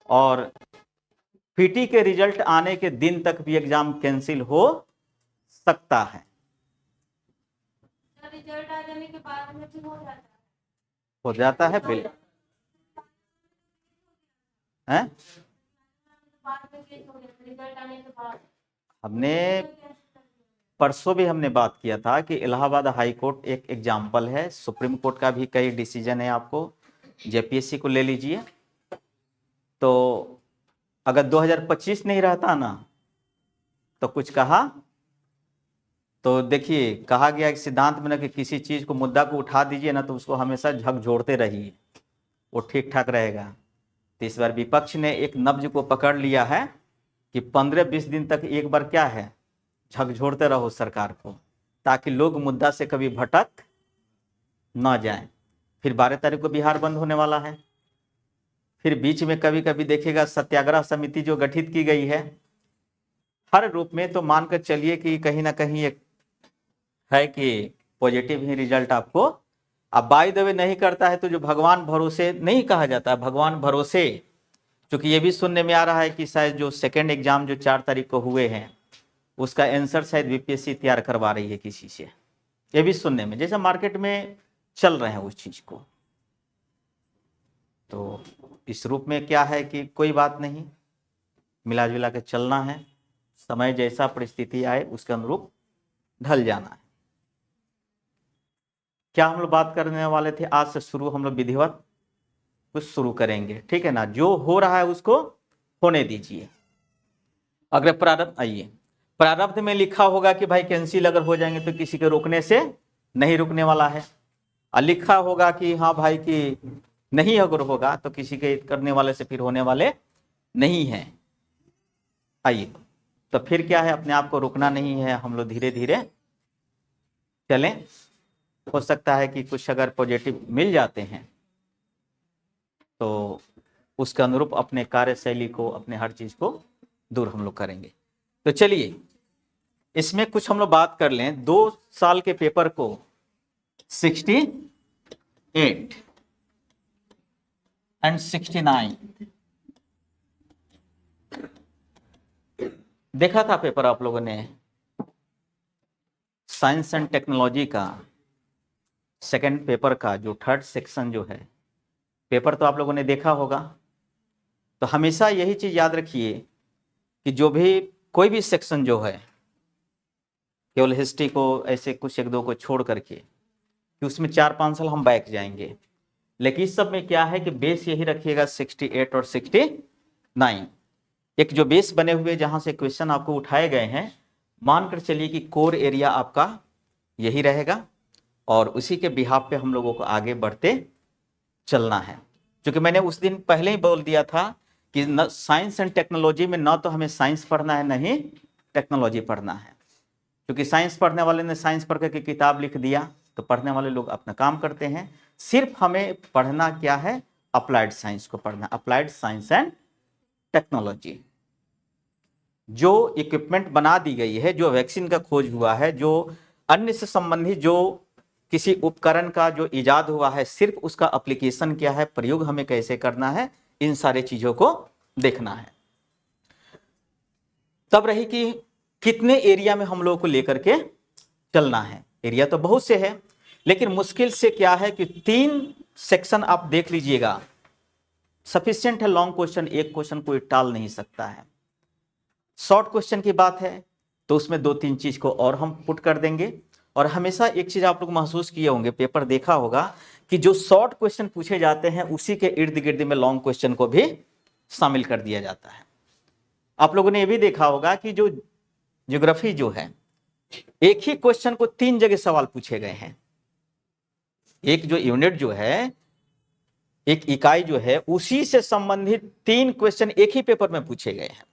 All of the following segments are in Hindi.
और पीटी के रिजल्ट आने के दिन तक भी एग्जाम कैंसिल हो सकता है। रिजल्ट आ जाने के बाद में फिर हो जाता है बिल है। रिजल्ट आने के बाद हमने परसों भी हमने बात किया था कि इलाहाबाद हाई कोर्ट एक एग्जाम्पल है, सुप्रीम कोर्ट का भी कई डिसीजन है, आपको जेपीएससी को ले लीजिए। तो अगर 2025 नहीं रहता ना तो कुछ कहा, तो देखिए कहा गया कि सिद्धांत में ना कि किसी चीज को, मुद्दा को उठा दीजिए ना तो उसको हमेशा झकझोरते रहिए, वो ठीक ठाक रहेगा। तो इस बार विपक्ष ने एक नब्ज को पकड़ लिया है कि 15-20 दिन तक एक बार क्या है, झकझोरते रहो सरकार को, ताकि लोग मुद्दा से कभी भटक ना जाएं। फिर 12 तारीख को बिहार बंद होने वाला है। फिर बीच में कभी कभी देखिएगा सत्याग्रह समिति जो गठित की गई है हर रूप में, तो मानकर चलिए कि कहीं ना कहीं एक है कि पॉजिटिव ही रिजल्ट आपको। अब बाय द वे नहीं करता है तो जो भगवान भरोसे नहीं कहा जाता, भगवान भरोसे, क्योंकि ये भी सुनने में आ रहा है कि शायद जो सेकेंड एग्जाम जो 4 तारीख को हुए हैं उसका आंसर शायद बीपीएससी तैयार करवा रही है किसी से, ये भी सुनने में, जैसे मार्केट में चल रहे हैं उस चीज को। तो इस रूप में क्या है कि कोई बात नहीं, मिला जुला के चलना है, समय जैसा परिस्थिति आए उसके अनुरूप ढल जाना है। क्या हम लोग बात करने वाले थे, आज से शुरू हम लोग विधिवत कुछ शुरू करेंगे, ठीक है ना। जो हो रहा है उसको होने दीजिए। अगर प्रारब्ध, आइए, प्रारब्ध में लिखा होगा कि भाई कैंसिल अगर हो जाएंगे तो किसी के रोकने से नहीं रुकने वाला है, और लिखा होगा कि हाँ भाई कि नहीं अगर होगा तो किसी के करने वाले से फिर होने वाले नहीं है। आइए, तो फिर क्या है, अपने आप को रुकना नहीं है, हम लोग धीरे धीरे चलें। हो सकता है कि कुछ अगर पॉजिटिव मिल जाते हैं तो उसके अनुरूप अपने कार्यशैली को, अपने हर चीज को दूर हम लोग करेंगे। तो चलिए इसमें कुछ हम लोग बात कर लें। 2 साल के पेपर को 68 एंड 69 देखा था पेपर आप लोगों ने, साइंस एंड टेक्नोलॉजी का सेकंड पेपर का जो थर्ड सेक्शन जो है पेपर, तो आप लोगों ने देखा होगा। तो हमेशा यही चीज याद रखिए कि जो भी कोई भी सेक्शन जो है, केवल हिस्ट्री को ऐसे कुछ एक दो को छोड़ करके, कि उसमें 4-5 साल हम बैक जाएंगे, लेकिन इस सब में क्या है कि बेस यही रखिएगा 68 और 69, एक जो बेस बने हुए जहां से क्वेश्चन आपको उठाए गए हैं, मानकर चलिए कि कोर एरिया आपका यही रहेगा, और उसी के बिहाफ पे हम लोगों को आगे बढ़ते चलना है। क्योंकि मैंने उस दिन पहले ही बोल दिया था कि साइंस एंड टेक्नोलॉजी में ना तो हमें साइंस पढ़ना है, नहीं टेक्नोलॉजी पढ़ना है। क्योंकि साइंस पढ़ने वाले ने साइंस पढ़ करके किताब लिख दिया, तो पढ़ने वाले लोग अपना काम करते हैं। सिर्फ हमें पढ़ना क्या है, अप्लाइड साइंस को पढ़ना, अप्लाइड साइंस एंड टेक्नोलॉजी। जो इक्विपमेंट बना दी गई है, जो वैक्सीन का खोज हुआ है, जो अन्य से संबंधित जो किसी उपकरण का जो इजाद हुआ है, सिर्फ उसका एप्लीकेशन क्या है, प्रयोग हमें कैसे करना है, इन सारे चीजों को देखना है। तब रही कि कितने एरिया में हम लोगों को लेकर के चलना है। एरिया तो बहुत से है, लेकिन मुश्किल से क्या है कि 3 सेक्शन आप देख लीजिएगा, सफिशिएंट है। लॉन्ग क्वेश्चन, एक क्वेश्चन कोई टाल नहीं सकता है। शॉर्ट क्वेश्चन की बात है तो उसमें 2-3 चीज को और हम पुट कर देंगे। और हमेशा एक चीज आप लोग महसूस किए होंगे, पेपर देखा होगा कि जो शॉर्ट क्वेश्चन पूछे जाते हैं उसी के इर्द गिर्द में लॉन्ग क्वेश्चन को भी शामिल कर दिया जाता है। आप लोगों ने यह भी देखा होगा कि जो ज्योग्राफी जो है, एक ही क्वेश्चन को 3 जगह सवाल पूछे गए हैं। एक जो यूनिट जो है, एक इकाई जो है, उसी से संबंधित 3 क्वेश्चन एक ही पेपर में पूछे गए हैं।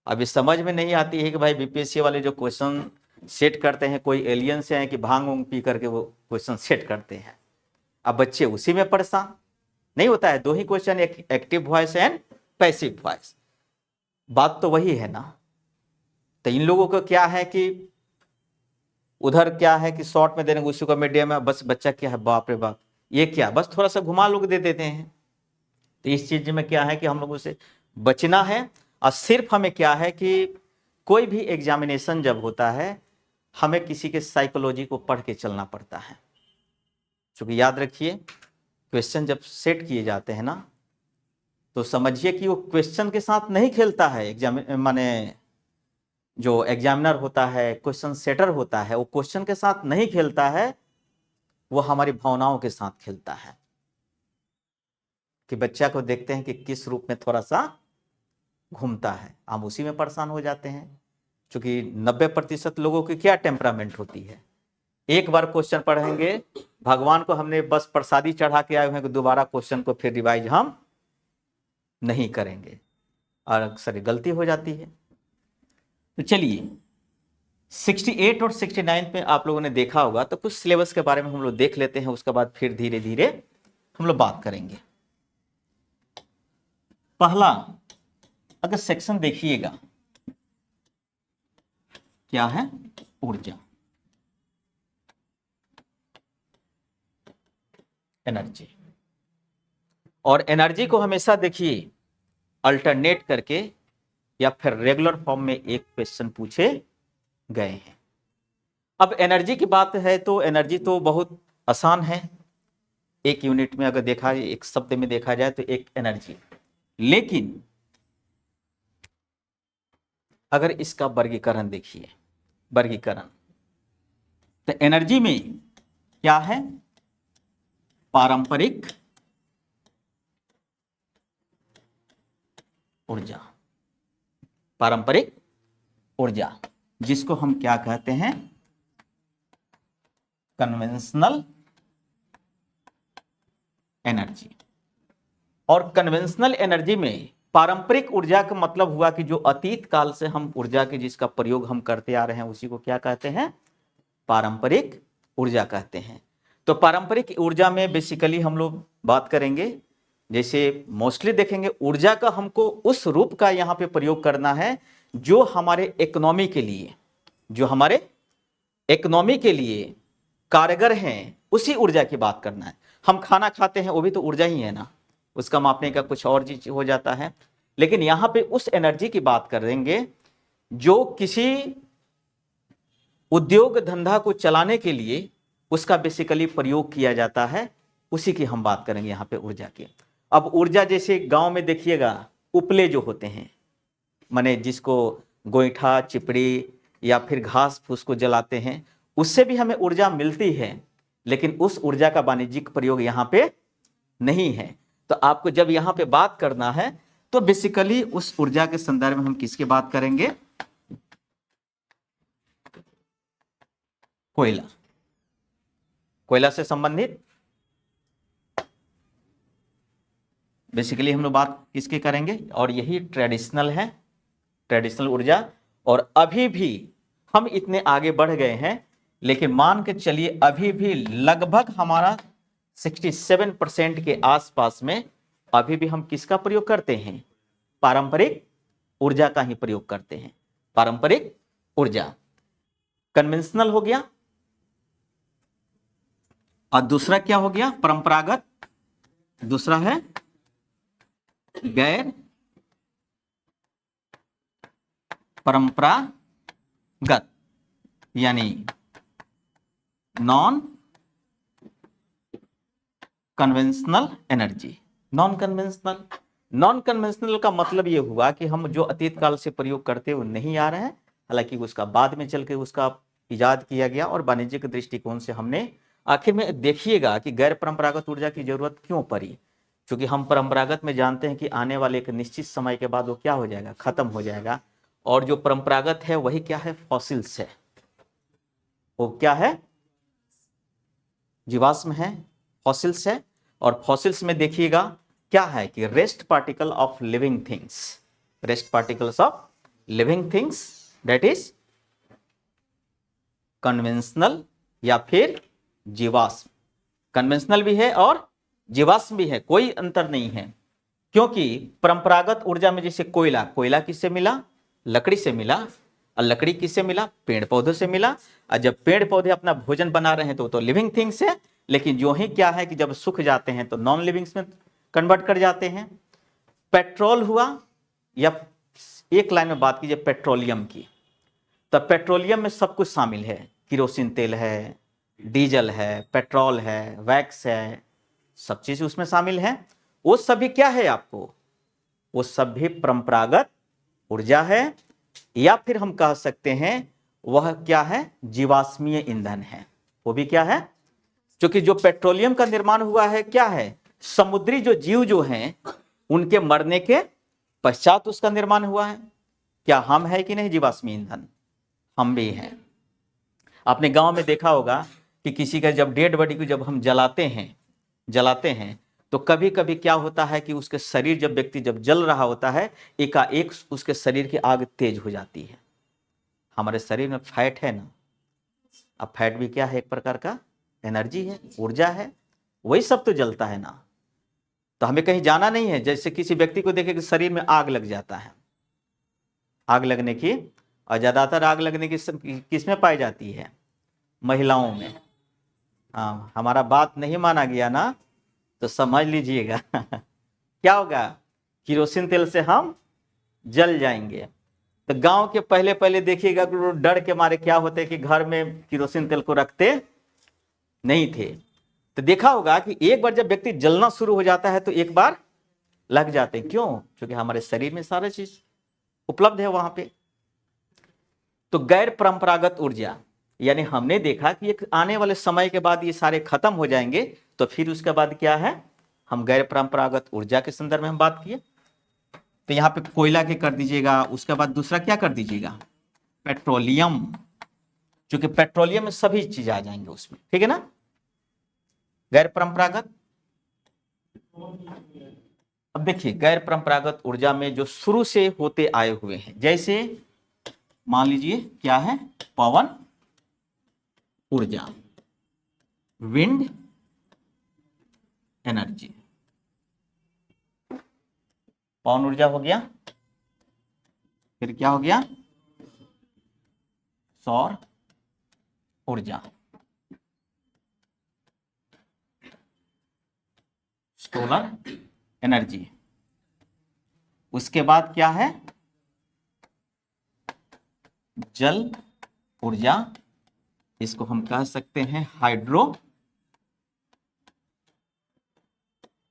अभी समझ में नहीं आती है कि भाई बीपीएससी वाले जो क्वेश्चन सेट करते हैं, कोई एलियन से हैं कि भांग उंग पी करके वो क्वेश्चन सेट करते हैं। अब बच्चे उसी में परेशान नहीं होता है। 2 ही क्वेश्चन, एक active voice and passive voice, बात तो वही है ना। तो इन लोगों को क्या है कि उधर क्या है कि शॉर्ट में देने, उसी को मीडियम में, बस बच्चा क्या है, बाप रे बाप ये क्या, बस थोड़ा सा घुमा लोग दे देते हैं। तो इस चीज में क्या है कि हम लोगों से बचना है। और सिर्फ हमें क्या है कि कोई भी एग्जामिनेशन जब होता है हमें किसी के साइकोलॉजी को पढ़ के चलना पड़ता है। क्योंकि याद रखिए क्वेश्चन जब सेट किए जाते हैं ना तो समझिए कि वो क्वेश्चन के साथ नहीं खेलता है माने जो एग्जामिनर होता है, क्वेश्चन सेटर होता है, वो क्वेश्चन के साथ नहीं खेलता है, वो हमारी भावनाओं के साथ खेलता है। कि बच्चा को देखते हैं कि किस रूप में थोड़ा सा घूमता है, हम उसी में परेशान हो जाते हैं। क्योंकि 90% लोगों की क्या टेम्परामेंट होती है, एक बार क्वेश्चन पढ़ेंगे, भगवान को हमने बस प्रसादी चढ़ा के आए हुए हैं कि दोबारा क्वेश्चन को फिर रिवाइज हम नहीं करेंगे, और अक्सर गलती हो जाती है। तो चलिए 68 और 69 में आप लोगों ने देखा होगा, तो कुछ सिलेबस के बारे में हम लोग देख लेते हैं, उसके बाद फिर धीरे धीरे हम लोग बात करेंगे। पहला अगर सेक्शन देखिएगा क्या है, ऊर्जा, एनर्जी। और एनर्जी को हमेशा देखिए अल्टरनेट करके या फिर रेगुलर फॉर्म में एक क्वेश्चन पूछे गए हैं। अब एनर्जी की बात है तो एनर्जी तो बहुत आसान है, एक यूनिट में अगर देखा, एक शब्द में देखा जाए तो एक एनर्जी। लेकिन अगर इसका वर्गीकरण देखिए, वर्गीकरण तो एनर्जी में क्या है, पारंपरिक ऊर्जा, पारंपरिक ऊर्जा जिसको हम क्या कहते हैं, कन्वेंशनल एनर्जी। और कन्वेंशनल एनर्जी में पारंपरिक ऊर्जा का मतलब हुआ कि जो अतीत काल से हम ऊर्जा के जिसका प्रयोग हम करते आ रहे हैं उसी को क्या कहते हैं, पारंपरिक ऊर्जा कहते हैं। तो पारंपरिक ऊर्जा में बेसिकली हम लोग बात करेंगे, जैसे मोस्टली देखेंगे ऊर्जा का हमको उस रूप का यहाँ पे प्रयोग करना है जो हमारे इकोनॉमी के लिए, जो हमारे इकोनॉमी के लिए कारगर हैं, उसी ऊर्जा की बात करना है। हम खाना खाते हैं वो भी तो ऊर्जा ही है ना, उसका मापने का कुछ और चीज हो जाता है। लेकिन यहाँ पे उस एनर्जी की बात करेंगे जो किसी उद्योग धंधा को चलाने के लिए उसका बेसिकली प्रयोग किया जाता है, उसी की हम बात करेंगे यहाँ पे ऊर्जा की। अब ऊर्जा जैसे गांव में देखिएगा उपले जो होते हैं, माने जिसको गोईठा चिपड़ी या फिर घास फूस को जलाते हैं, उससे भी हमें ऊर्जा मिलती है, लेकिन उस ऊर्जा का वाणिज्यिक प्रयोग यहाँ पे नहीं है। तो आपको जब यहाँ पे बात करना है तो बेसिकली उस ऊर्जा के संदर्भ में हम किसकी बात करेंगे, कोयला, कोयला से संबंधित बेसिकली हम लोग बात किसकी करेंगे, और यही ट्रेडिशनल है, ट्रेडिशनल ऊर्जा। और अभी भी हम इतने आगे बढ़ गए हैं, लेकिन मान के चलिए अभी भी लगभग हमारा 67% के आसपास में अभी भी हम किसका प्रयोग करते हैं, पारंपरिक ऊर्जा का ही प्रयोग करते हैं। पारंपरिक ऊर्जा कन्वेंशनल हो गया, और दूसरा क्या हो गया, परंपरागत, दूसरा है गैर परंपरागत, यानी non conventional energy. Non conventional, non conventional का मतलब यह हुआ कि हम जो अतीत काल से प्रयोग करते हुए नहीं आ रहे हैं, हालांकि उसका बाद में चल के उसका इजाद किया गया और वाणिज्यिक दृष्टिकोण से हमने आखिर में देखिएगा कि गैर परंपरागत ऊर्जा की जरूरत क्यों पड़ी। क्योंकि हम परंपरागत में जानते हैं कि आने वाले एक निश्चित समय के बाद वो क्या हो जाएगा, खत्म हो जाएगा। और जो परंपरागत है वही क्या है, फॉसिल्स है, वो क्या है, जीवाश्म है, फॉसिल्स है। और फॉसिल्स में देखिएगा क्या है कि rest particle of living things, rest particles of living things, that is conventional या फिर जीवाश्म। कन्वेंशनल भी है और जीवाश्म भी है, कोई अंतर नहीं है। क्योंकि परंपरागत ऊर्जा में जैसे कोयला, कोयला किससे मिला, लकड़ी से मिला, और लकड़ी किससे मिला, पेड़ पौधों से मिला। और जब पेड़ पौधे अपना भोजन बना रहे हैं तो लिविंग थिंग्स है। लेकिन जो ही क्या है कि जब सूख जाते हैं तो नॉन लिविंग्स में कन्वर्ट कर जाते हैं। पेट्रोल हुआ, या एक लाइन में बात कीजिए पेट्रोलियम की, तो पेट्रोलियम में सब कुछ शामिल है, किरोसिन तेल है, डीजल है, पेट्रोल है, वैक्स है, सब चीज उसमें शामिल है। वो सभी क्या है आपको, वो सभी परंपरागत ऊर्जा है, या फिर हम कह सकते हैं वह क्या है, जीवाश्मीय ईंधन है। वो भी क्या है, क्योंकि जो पेट्रोलियम का निर्माण हुआ है क्या है, समुद्री जो जीव जो हैं उनके मरने के पश्चात उसका निर्माण हुआ है। क्या हम है कि नहीं जीवाश्मीय ईंधन, हम भी हैं। आपने गांव में देखा होगा कि किसी का जब डेड बॉडी को जब हम जलाते हैं तो कभी कभी क्या होता है कि उसके शरीर, जब व्यक्ति जब जल रहा होता है, एकाएक उसके शरीर की आग तेज हो जाती है। हमारे शरीर में फैट है ना, अब फैट भी क्या है, एक प्रकार का एनर्जी है, ऊर्जा है, वही सब तो जलता है ना। तो हमें कहीं जाना नहीं है। जैसे किसी व्यक्ति को देखे कि शरीर में आग लग जाता है, आग लगने की, और ज्यादातर आग लगने की किस में पाई जाती है, महिलाओं में। हाँ, हमारा बात नहीं माना गया ना तो समझ लीजिएगा क्या होगा, किरोसिन तेल से हम जल जाएंगे। तो गांव के पहले पहले देखिएगा डर के मारे क्या होते कि घर में किरोसिन तेल को रखते नहीं थे। तो देखा होगा कि एक बार जब व्यक्ति जलना शुरू हो जाता है तो एक बार लग जाते हैं। क्यों? क्योंकि हमारे शरीर में सारा चीज उपलब्ध है वहां पे। तो गैर परंपरागत ऊर्जा, यानी हमने देखा कि एक आने वाले समय के बाद ये सारे खत्म हो जाएंगे, तो फिर उसके बाद क्या है, हम गैर परंपरागत ऊर्जा के संदर्भ में हम बात किए। तो यहाँ पे कोयला के कर दीजिएगा, उसके बाद दूसरा क्या कर दीजिएगा, पेट्रोलियम, क्योंकि पेट्रोलियम में सभी चीज आ जाएंगे उसमें, ठीक है ना। गैर परंपरागत, अब देखिए गैर परंपरागत ऊर्जा में जो शुरू से होते आए हुए हैं, जैसे मान लीजिए क्या है, पवन ऊर्जा, विंड एनर्जी, पवन ऊर्जा हो गया, फिर क्या हो गया, सौर ऊर्जा, सोलर एनर्जी। उसके बाद क्या है, जल ऊर्जा, इसको हम कह सकते हैं हाइड्रो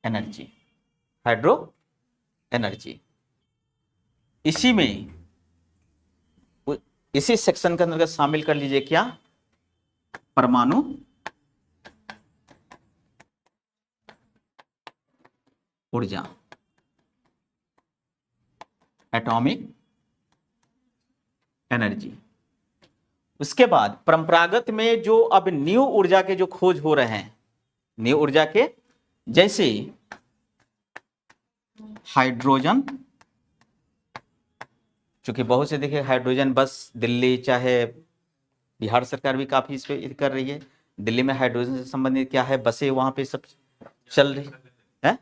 एनर्जी, हाइड्रो एनर्जी। इसी में इसी सेक्शन के अंतर्गत शामिल कर लीजिए क्या, परमाणु ऊर्जा, एटॉमिक एनर्जी। उसके बाद परंपरागत में जो अब न्यू ऊर्जा के जो खोज हो रहे हैं, न्यू ऊर्जा के, जैसे हाइड्रोजन, क्योंकि बहुत से देखिए हाइड्रोजन बस दिल्ली, चाहे बिहार सरकार भी काफी इस पे कर रही है। दिल्ली में हाइड्रोजन से संबंधित क्या है, बसें वहां पे सब चल रही है।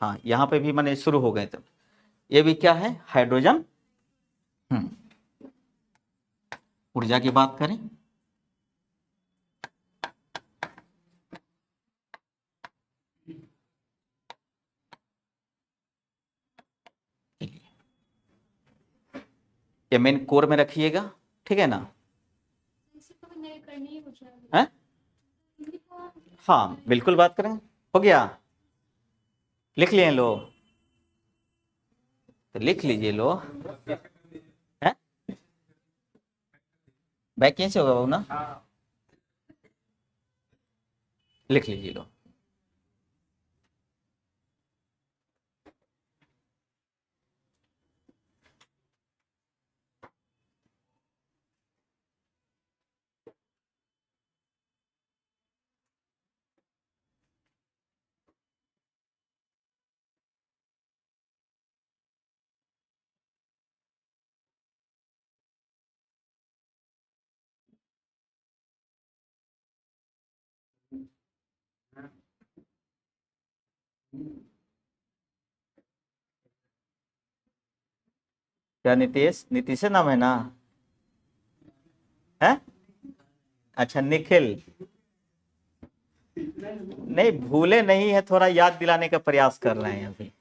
हाँ, यहाँ पे भी माने शुरू हो गए। तो ये भी क्या है, हाइड्रोजन ऊर्जा की बात करें, ये मेन कोर में रखिएगा, ठीक है ना। है? हाँ बिल्कुल बात करेंगे। हो गया, लिख लिए लो, तो लिख लीजिए लो। है बैक कैसे होगा बाबू ना, लिख लीजिए लो। क्या नीतीश, नीतीश नाम है ना, है? अच्छा निखिल, नहीं भूले नहीं है, थोड़ा याद दिलाने का प्रयास कर रहे हैं अभी।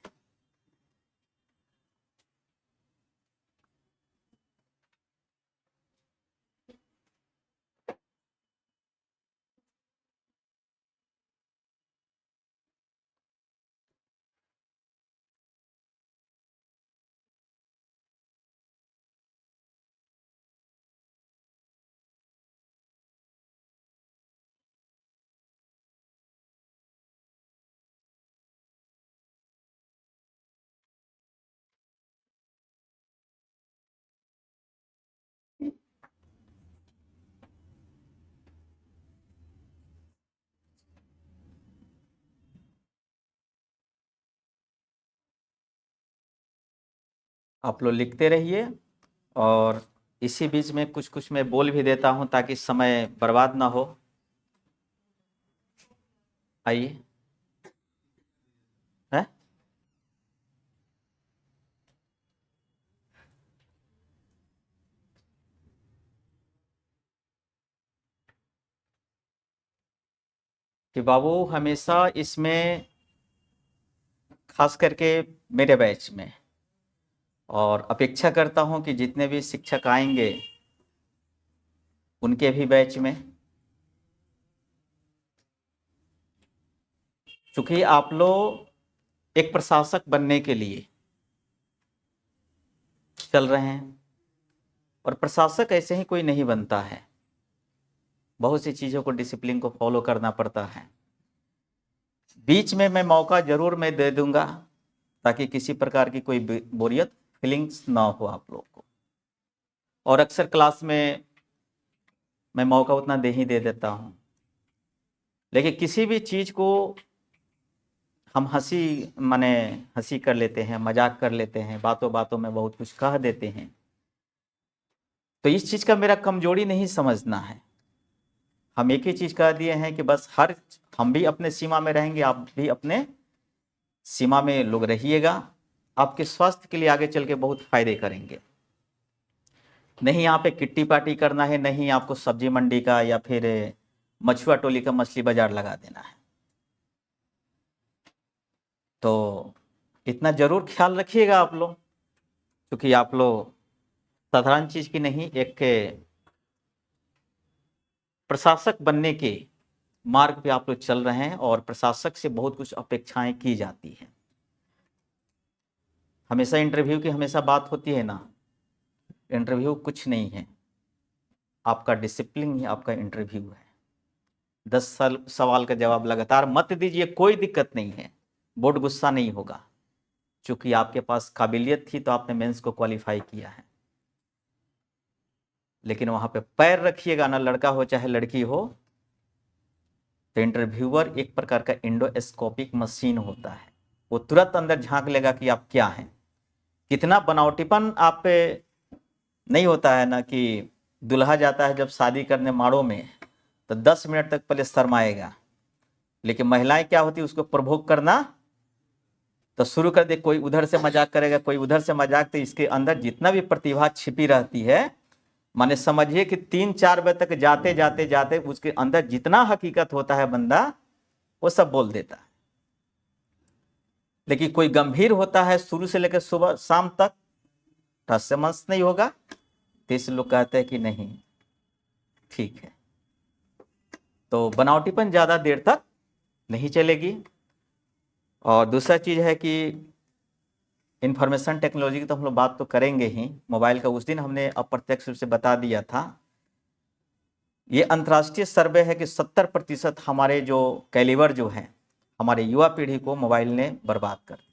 आप लोग लिखते रहिए, और इसी बीच में कुछ कुछ मैं बोल भी देता हूं ताकि समय बर्बाद ना हो। आइए। है कि बाबू हमेशा इसमें, खास करके मेरे बैच में, और अपेक्षा करता हूं कि जितने भी शिक्षक आएंगे उनके भी बैच में, क्योंकि आप लोग एक प्रशासक बनने के लिए चल रहे हैं, और प्रशासक ऐसे ही कोई नहीं बनता है, बहुत सी चीज़ों को, डिसिप्लिन को फॉलो करना पड़ता है। बीच में मैं मौका जरूर मैं दे दूंगा ताकि किसी प्रकार की कोई बोरियत फीलिंग्स ना हो आप लोग को, और अक्सर क्लास में मैं मौका उतना दे देता हूं, लेकिन किसी भी चीज़ को हम हंसी कर लेते हैं, मजाक कर लेते हैं, बातों बातों में बहुत कुछ कह देते हैं, तो इस चीज़ का मेरा कमजोरी नहीं समझना है। हम एक ही चीज़ कह दिए हैं कि बस हम भी अपने सीमा में रहेंगे, आप भी अपने सीमा में लोग रहिएगा, आपके स्वास्थ्य के लिए आगे चल के बहुत फायदे करेंगे। नहीं यहाँ पे किट्टी पार्टी करना है, नहीं आपको सब्जी मंडी का या फिर मछुआ टोली का मछली बाजार लगा देना है। तो इतना जरूर ख्याल रखिएगा आप लोग, क्योंकि आप लोग साधारण चीज की नहीं, एक प्रशासक बनने के मार्ग पे आप लोग चल रहे हैं, और प्रशासक से बहुत कुछ अपेक्षाएं की जाती हैं। हमेशा इंटरव्यू की हमेशा बात होती है ना, इंटरव्यू कुछ नहीं है, आपका डिसिप्लिन ही आपका इंटरव्यू है। 10 सवाल का जवाब लगातार मत दीजिए, कोई दिक्कत नहीं है, बोर्ड गुस्सा नहीं होगा, क्योंकि आपके पास काबिलियत थी तो आपने मेंस को क्वालिफाई किया है। लेकिन वहां पे पैर रखिएगा ना, लड़का हो चाहे लड़की हो, तो इंटरव्यूअर एक प्रकार का इंडोस्कोपिक मशीन होता है, वो तुरंत अंदर झांक लेगा कि आप क्या हैं। कितना बनावटीपन आप पे नहीं होता है ना, कि दुल्हा जाता है जब शादी करने माड़ों में तो 10 मिनट तक पहले शर्माएगा, लेकिन महिलाएं क्या होती है, उसको प्रभोग करना तो शुरू कर दे, कोई उधर से मजाक करेगा, कोई उधर से मजाक, तो इसके अंदर जितना भी प्रतिभा छिपी रहती है, माने समझिए कि 3-4 बजे तक जाते जाते जाते उसके अंदर जितना हकीकत होता है बंदा वो सब बोल देता है। लेकिन कोई गंभीर होता है, शुरू से लेकर सुबह शाम तक रहस्यमंश नहीं होगा, तो इस लोग कहते हैं कि नहीं ठीक है। तो बनावटीपन ज्यादा देर तक नहीं चलेगी। और दूसरा चीज है कि इंफॉर्मेशन टेक्नोलॉजी की तो हम लोग बात तो करेंगे ही, मोबाइल का उस दिन हमने अप्रत्यक्ष रूप से बता दिया था। ये अंतर्राष्ट्रीय सर्वे है कि 70% हमारे जो कैलिबर जो हैं, हमारे युवा पीढ़ी को मोबाइल ने बर्बाद कर दिया।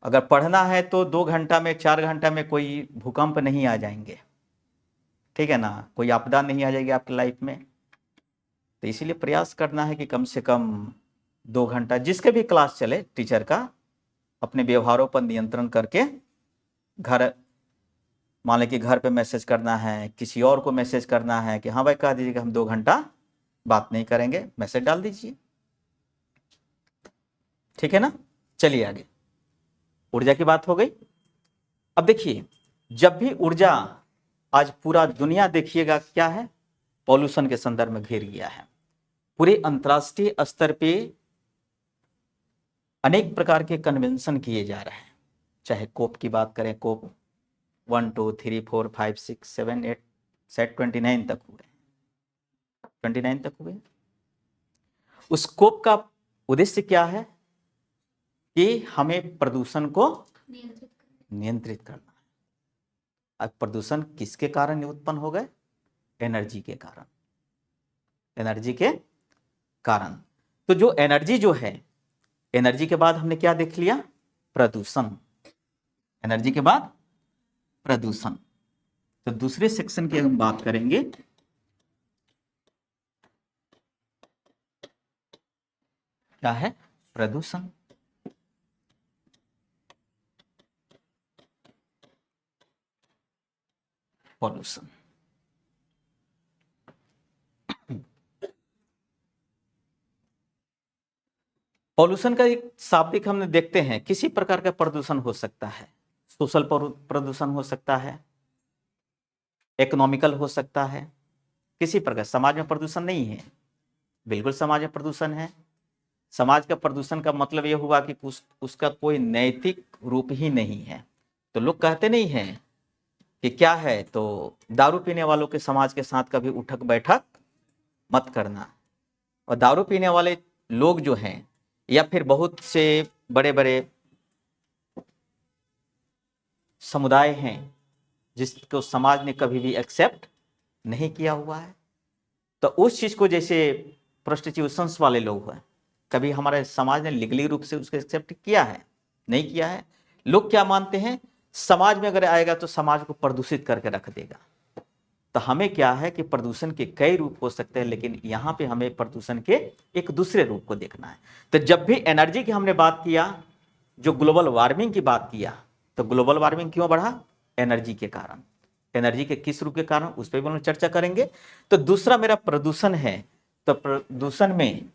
अगर पढ़ना है तो 2 घंटा में 4 घंटा में कोई भूकंप नहीं आ जाएंगे, ठीक है ना, कोई आपदा नहीं आ जाएगी आपकी लाइफ में। तो इसीलिए प्रयास करना है कि कम से कम 2 घंटा जिसके भी क्लास चले, टीचर का अपने व्यवहारों पर नियंत्रण करके, घर मान लें कि घर पे मैसेज करना है, किसी और को मैसेज करना है कि हाँ भाई कह दीजिए कि हम 2 घंटा बात नहीं करेंगे, मैसेज डाल दीजिए, ठीक है ना। चलिए आगे, ऊर्जा की बात हो गई। अब देखिए, जब भी ऊर्जा, आज पूरा दुनिया देखिएगा क्या है, पॉल्यूशन के संदर्भ में घिर गया है। पूरे अंतर्राष्ट्रीय स्तर पे अनेक प्रकार के कन्वेंशन किए जा रहे हैं। चाहे कोप की बात करें, कोप 1 2 3 4 5 6 7 8 सेट 29 तक हुए, 29 तक हुए। उस कोप का उद्देश्य क्या है कि हमें प्रदूषण को नियंत्रित करना है। अब प्रदूषण किसके कारण उत्पन्न हो गए? एनर्जी के कारण, एनर्जी के कारण। तो जो एनर्जी जो है, एनर्जी के बाद हमने क्या देख लिया? प्रदूषण। एनर्जी के बाद प्रदूषण। तो दूसरे सेक्शन की हम बात करेंगे, क्या है? प्रदूषण। पॉल्यूशन। पॉल्यूशन का एक शाब्दिक हमने देखते हैं, किसी प्रकार का प्रदूषण हो सकता है। सोशल प्रदूषण हो सकता है, इकोनॉमिकल हो सकता है, किसी प्रकार। समाज में प्रदूषण नहीं है? बिल्कुल समाज में प्रदूषण है। समाज का प्रदूषण का मतलब यह हुआ कि उसका कोई नैतिक रूप ही नहीं है। तो लोग कहते नहीं हैं कि क्या है, तो दारू पीने वालों के समाज के साथ कभी उठक बैठक मत करना। और दारू पीने वाले लोग जो हैं, या फिर बहुत से बड़े बड़े समुदाय हैं जिसको समाज ने कभी भी एक्सेप्ट नहीं किया हुआ है, तो उस चीज को, जैसे प्रोस्टिट्यूशंस वाले लोग हैं, कभी हमारे समाज ने लीगली रूप से उसको एक्सेप्ट किया है? नहीं किया है। लोग क्या मानते हैं? समाज में अगर आएगा तो समाज को प्रदूषित करके रख देगा। तो हमें क्या है कि प्रदूषण के कई रूप हो सकते हैं, लेकिन यहां पे हमें प्रदूषण के एक दूसरे रूप को देखना है। तो जब भी एनर्जी की हमने बात किया, जो ग्लोबल वार्मिंग की बात किया, तो ग्लोबल वार्मिंग क्यों बढ़ा? एनर्जी के कारण। एनर्जी के किस रूप के कारण, उस पर भी हम चर्चा करेंगे। तो दूसरा मेरा प्रदूषण है। तो प्रदूषण में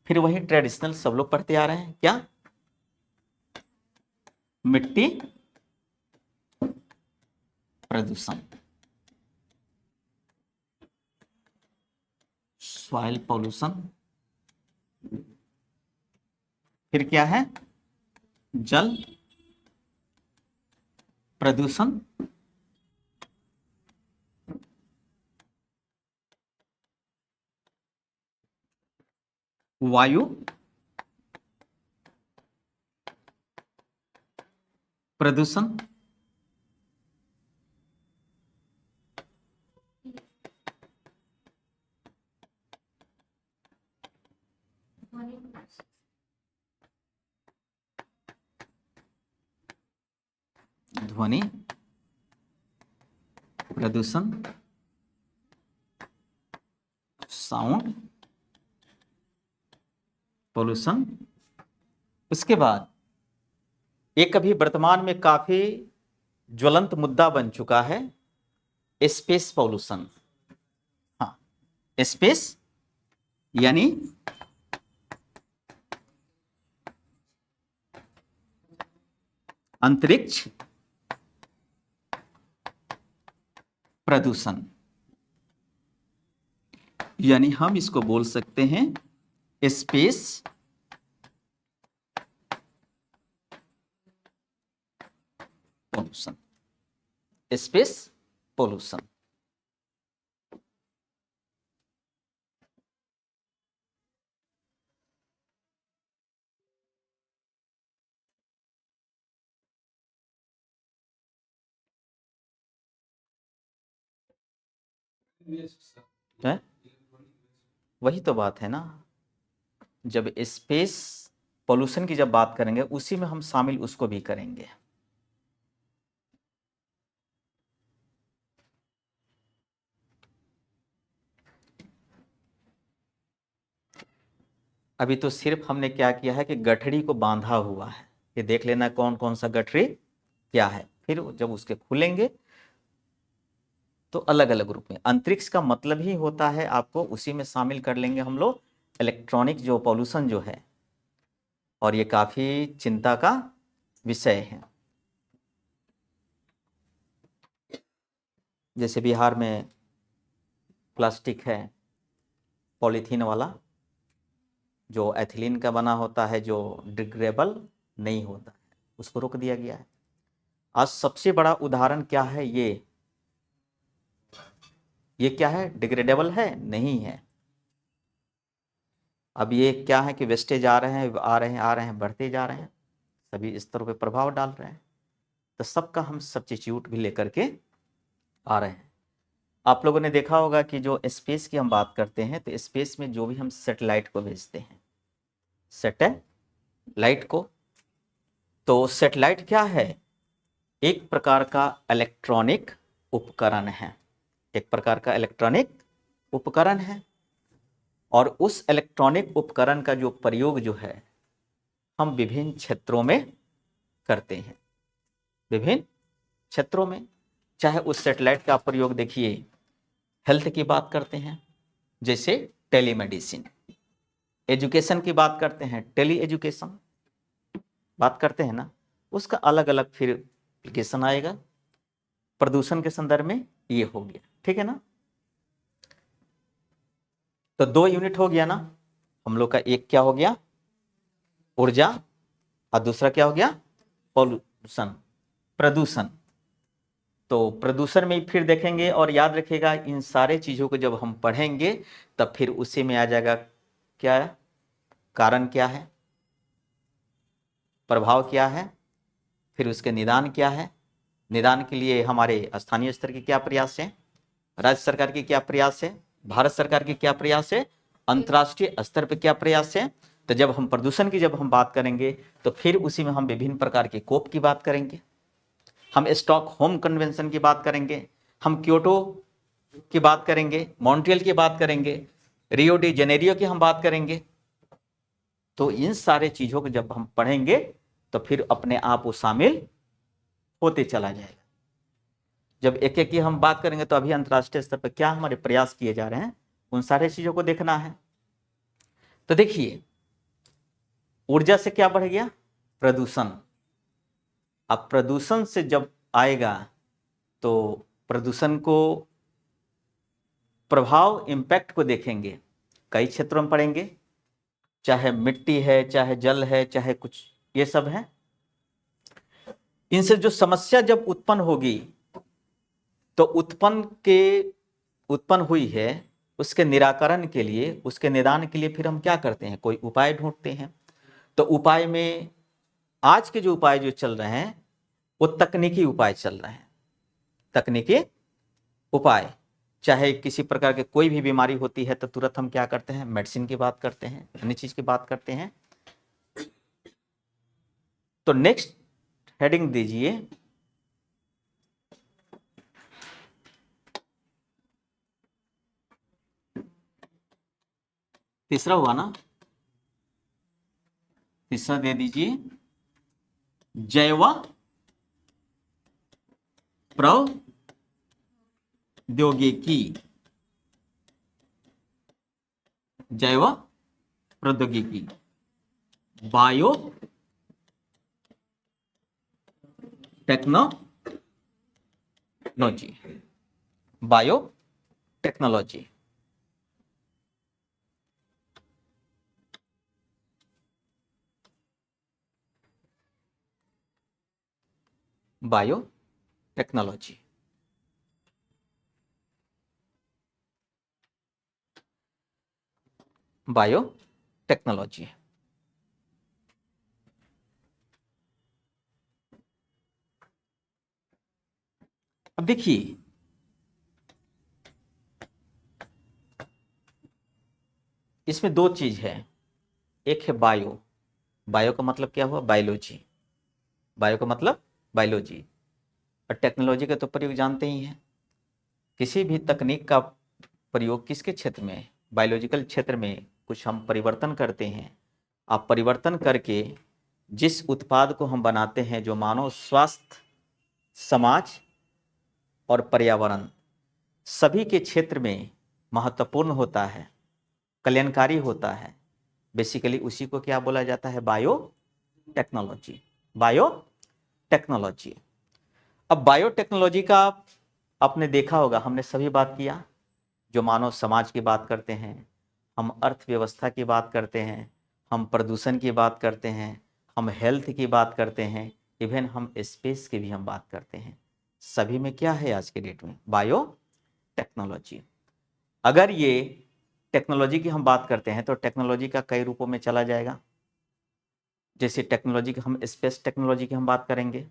फिर वही ट्रेडिशनल सब लोग पढ़ते आ रहे हैं, क्या? मिट्टी प्रदूषण, सॉइल पॉल्यूशन। फिर क्या है? जल प्रदूषण, वायु प्रदूषण, ध्वनि प्रदूषण, साउंड पोल्यूशन। उसके बाद एक अभी वर्तमान में काफी ज्वलंत मुद्दा बन चुका है, स्पेस पोल्यूशन। हाँ, स्पेस यानी अंतरिक्ष प्रदूषण, यानी हम इसको बोल सकते हैं स्पेस पोल्यूशन। Space pollution. है? वही तो बात है ना, जब स्पेस पोल्यूशन की जब बात करेंगे, उसी में हम शामिल उसको भी करेंगे। अभी तो सिर्फ हमने क्या किया है कि गठरी को बांधा हुआ है, ये देख लेना कौन कौन सा गठरी क्या है। फिर जब उसके खुलेंगे तो अलग अलग रूप में। अंतरिक्ष का मतलब ही होता है, आपको उसी में शामिल कर लेंगे हम लोग इलेक्ट्रॉनिक जो पॉल्यूशन जो है, और ये काफी चिंता का विषय है। जैसे बिहार में प्लास्टिक है, पॉलीथीन वाला, जो एथिलीन का बना होता है, जो डिग्रेडेबल नहीं होता है, उसको रोक दिया गया है। आज सबसे बड़ा उदाहरण क्या है, ये क्या है, डिग्रेडेबल है नहीं है। अब ये क्या है कि वेस्टेज आ रहे हैं, आ रहे हैं, बढ़ते जा रहे हैं, सभी स्तरों पे प्रभाव डाल रहे हैं। तो सबका हम सब्स्टिट्यूट भी लेकर के आ रहे हैं। आप लोगों ने देखा होगा कि जो स्पेस की हम बात करते हैं, तो स्पेस में जो भी हम सैटेलाइट को भेजते हैं, सैटेलाइट को, तो सैटेलाइट क्या है, एक प्रकार का इलेक्ट्रॉनिक उपकरण है, एक प्रकार का इलेक्ट्रॉनिक उपकरण है। और उस इलेक्ट्रॉनिक उपकरण का जो प्रयोग जो है, हम विभिन्न क्षेत्रों में करते हैं, विभिन्न क्षेत्रों में। चाहे उस सैटेलाइट का प्रयोग देखिए, हेल्थ की बात करते हैं, जैसे टेलीमेडिसिन, एजुकेशन की बात करते हैं, टेली एजुकेशन बात करते हैं ना, उसका अलग अलग फिर एप्लीकेशन आएगा। प्रदूषण के संदर्भ में ये हो गया, ठीक है ना। तो 2 यूनिट हो गया ना हम लोग का, एक क्या हो गया, ऊर्जा, और दूसरा क्या हो गया, पॉल्यूशन, प्रदूषण। तो प्रदूषण में फिर देखेंगे, और याद रखिएगा इन सारे चीजों को जब हम पढ़ेंगे तब फिर उसी में आ जाएगा क्या है, कारण क्या है, प्रभाव क्या है, फिर उसके निदान क्या है। निदान के लिए हमारे स्थानीय स्तर के क्या प्रयास है, राज्य सरकार के क्या प्रयास है, भारत सरकार के क्या प्रयास है, अंतर्राष्ट्रीय स्तर पर क्या प्रयास है। तो जब हम प्रदूषण की जब हम बात करेंगे तो फिर उसी में हम विभिन्न प्रकार के कोप की बात करेंगे, हम स्टॉकहोम कन्वेंशन की बात करेंगे, हम क्योटो की बात करेंगे, मॉन्ट्रियल की बात करेंगे, रियो डी जेनेरियो की हम बात करेंगे। तो इन सारे चीजों को जब हम पढ़ेंगे तो फिर अपने आप वो शामिल होते चला जाएगा। जब एक एक की हम बात करेंगे तो अभी अंतर्राष्ट्रीय स्तर पर क्या हमारे प्रयास किए जा रहे हैं, उन सारे चीजों को देखना है। तो देखिए, ऊर्जा से क्या बढ़ गया, प्रदूषण। अब प्रदूषण से जब आएगा तो प्रदूषण को प्रभाव, इंपैक्ट को देखेंगे, कई क्षेत्रों में पढ़ेंगे, चाहे मिट्टी है, चाहे जल है, चाहे कुछ ये सब है। इनसे जो समस्या जब उत्पन्न होगी तो उत्पन्न हुई है, उसके निराकरण के लिए, उसके निदान के लिए फिर हम क्या करते हैं, कोई उपाय ढूंढते हैं। तो उपाय में आज के जो उपाय जो चल रहे हैं वो तकनीकी उपाय चल रहे हैं, तकनीकी उपाय। चाहे किसी प्रकार के कोई भी बीमारी होती है तो तुरंत हम क्या करते हैं, मेडिसिन की बात करते हैं, अन्य चीज की बात करते हैं। तो नेक्स्ट हेडिंग दीजिए, तीसरा हुआ ना, तीसरा दे दीजिए, जैव प्रौद्योगिकी, जैव प्रौद्योगिकी, bio technology, bio technology. Bio technology, bio technology. अब देखिए, इसमें 2 चीज है, एक है बायो, बायो का मतलब क्या हुआ, बायोलॉजी, बायो का मतलब बायोलॉजी, और टेक्नोलॉजी का तो प्रयोग जानते ही हैं। किसी भी तकनीक का प्रयोग किसके क्षेत्र में, बायोलॉजिकल क्षेत्र में कुछ हम परिवर्तन करते हैं। आप परिवर्तन करके जिस उत्पाद को हम बनाते हैं, जो मानव स्वास्थ्य, समाज और पर्यावरण सभी के क्षेत्र में महत्वपूर्ण होता है, कल्याणकारी होता है, बेसिकली उसी को क्या बोला जाता है, बायो टेक्नोलॉजी, बायो टेक्नोलॉजी। अब बायो टेक्नोलॉजी का आपने देखा होगा, हमने सभी बात किया, जो मानव समाज की बात करते हैं, हम अर्थव्यवस्था की बात करते हैं, हम प्रदूषण की बात करते हैं, हम हेल्थ की बात करते हैं, इवन हम स्पेस की भी हम बात करते हैं। सभी में क्या है आज के डेट में? Bio technology. अगर ये टेक्नोलॉजी की हम बात करते हैं तो टेक्नोलॉजी का कई रूपों में चला जाएगा। जैसे टेक्नोलॉजी की हम स्पेस टेक्नोलॉजी की हम बात करेंगे,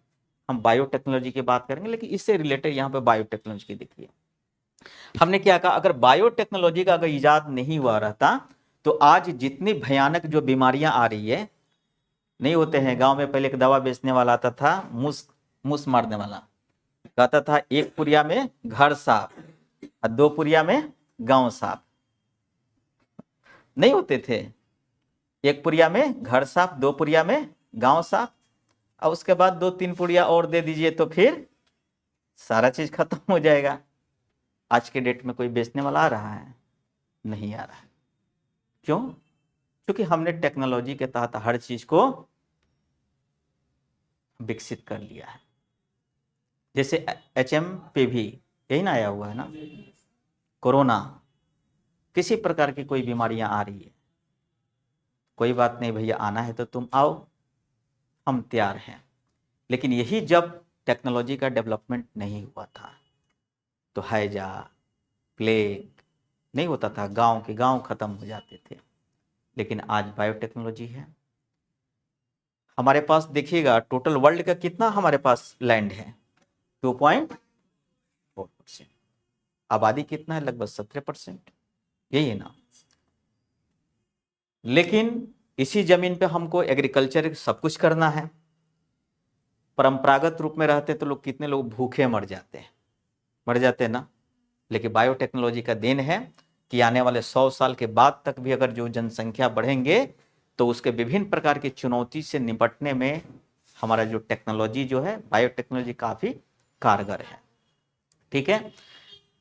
हम बायो टेक्नोलॉजी की बात करेंगे, लेकिन इससे रिलेटेड यहाँ पे बायो टेक्नोलॉजी की देखिए हमने क्या कहा, अगर बायो टेक्नोलॉजी का अगर इजाद नहीं हुआ रहता तो आज जितनी भयानक जो बीमारियां आ रही है, नहीं होते हैं गांव में पहले एक दवा बेचने वाला आता था, मूस मारने वाला, कहता था एक पुरिया में घर साफ और 2 पुरिया में गांव साफ। नहीं होते थे, एक पुरिया में घर साफ, 2 पुरिया में गांव साफ, और उसके बाद 2-3 पुरिया और दे दीजिए तो फिर सारा चीज खत्म हो जाएगा। आज के डेट में कोई बेचने वाला आ रहा है? नहीं आ रहा है। क्यों? क्योंकि हमने टेक्नोलॉजी के तहत हर चीज को विकसित कर लिया है। जैसे HMPV यही ना आया हुआ है ना, कोरोना, किसी प्रकार की कोई बीमारियां आ रही है, कोई बात नहीं भैया, आना है तो तुम आओ, हम तैयार हैं। लेकिन यही जब टेक्नोलॉजी का डेवलपमेंट नहीं हुआ था तो हैजा, प्लेग नहीं होता था, गांव के गांव खत्म हो जाते थे। लेकिन आज बायोटेक्नोलॉजी है हमारे पास। देखिएगा टोटल वर्ल्ड का कितना हमारे पास लैंड है, 2.4%। आबादी कितना है? लगभग 17%, यही है ना। लेकिन इसी जमीन पे हमको एग्रीकल्चर सब कुछ करना है। परंपरागत रूप में रहते तो लोग, कितने लोग भूखे मर जाते हैं ना। लेकिन बायोटेक्नोलॉजी का देन है कि आने वाले 100 साल के बाद तक भी अगर जो जनसंख्या बढ़ेंगे तो उसके विभिन्न प्रकार की चुनौती से निपटने में हमारा जो टेक्नोलॉजी जो है, बायोटेक्नोलॉजी काफी कारगर है। ठीक है,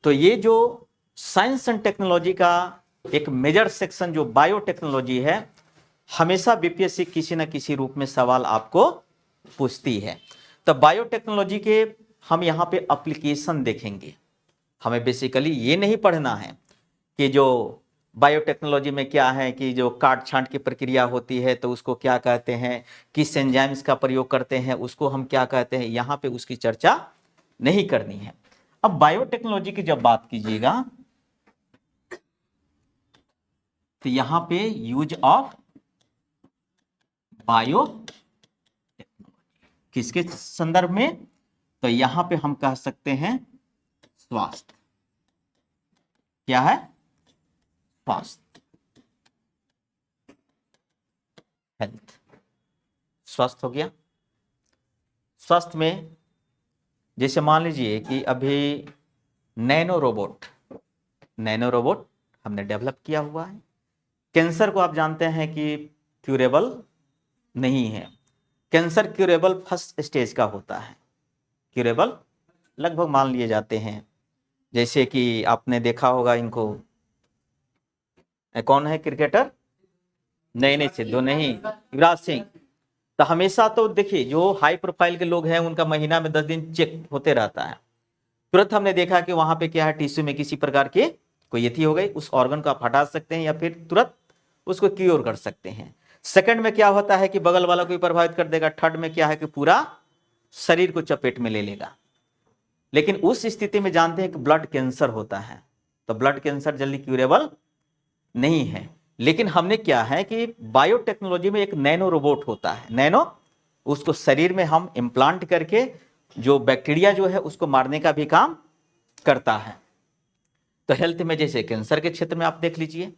तो ये जो साइंस एंड टेक्नोलॉजी का एक मेजर सेक्शन जो बायोटेक्नोलॉजी है, हमेशा बीपीएससी किसी न किसी रूप में सवाल आपको पूछती है। तो बायोटेक्नोलॉजी के हम यहाँ पे एप्लीकेशन देखेंगे। हमें बेसिकली ये नहीं पढ़ना है कि जो बायोटेक्नोलॉजी में क्या है, कि जो काट छांट की प्रक्रिया होती है तो उसको क्या कहते हैं, किस एंजाइम्स का प्रयोग करते हैं उसको हम क्या कहते हैं, यहाँ पे उसकी चर्चा नहीं करनी है। अब बायोटेक्नोलॉजी की जब बात कीजिएगा तो यहाँ पे यूज ऑफ बायोटेक्नोलॉजी किसके संदर्भ में? तो यहाँ पे हम कह सकते हैं स्वास्थ्य। क्या है? स्वास्थ्य, हेल्थ। स्वास्थ्य हो गया। स्वास्थ्य में जैसे मान लीजिए कि अभी नैनो रोबोट हमने डेवलप किया हुआ है। कैंसर को आप जानते हैं कि क्यूरेबल नहीं है। कैंसर क्यूरेबल फर्स्ट स्टेज का होता है, क्यूरेबल लगभग मान लिए जाते हैं। जैसे कि आपने देखा होगा इनको, कौन है क्रिकेटर, नहीं सिद्धू नहीं, युवराज सिंह। तो हमेशा तो देखिए जो हाई प्रोफाइल के लोग हैं उनका महीना में 10 दिन चेक होते रहता है। तुरंत हमने देखा कि वहां पे क्या है, टिश्यू में किसी प्रकार की कोई यथी हो गई, उस ऑर्गन को आप हटा सकते हैं या फिर तुरंत उसको क्योर कर सकते हैं। सेकंड में क्या होता है कि बगल वाला को प्रभावित कर देगा। थर्ड में क्या है कि पूरा शरीर को चपेट में ले लेगा। लेकिन उस स्थिति में जानते हैं कि ब्लड कैंसर होता है, तो ब्लड कैंसर जल्दी क्यूरेबल नहीं है। लेकिन हमने क्या है कि बायोटेक्नोलॉजी में एक नैनो रोबोट होता है, नैनो, उसको शरीर में हम इम्प्लांट करके जो बैक्टीरिया जो है उसको मारने का भी काम करता है। तो हेल्थ में जैसे कैंसर के क्षेत्र में आप देख लीजिए,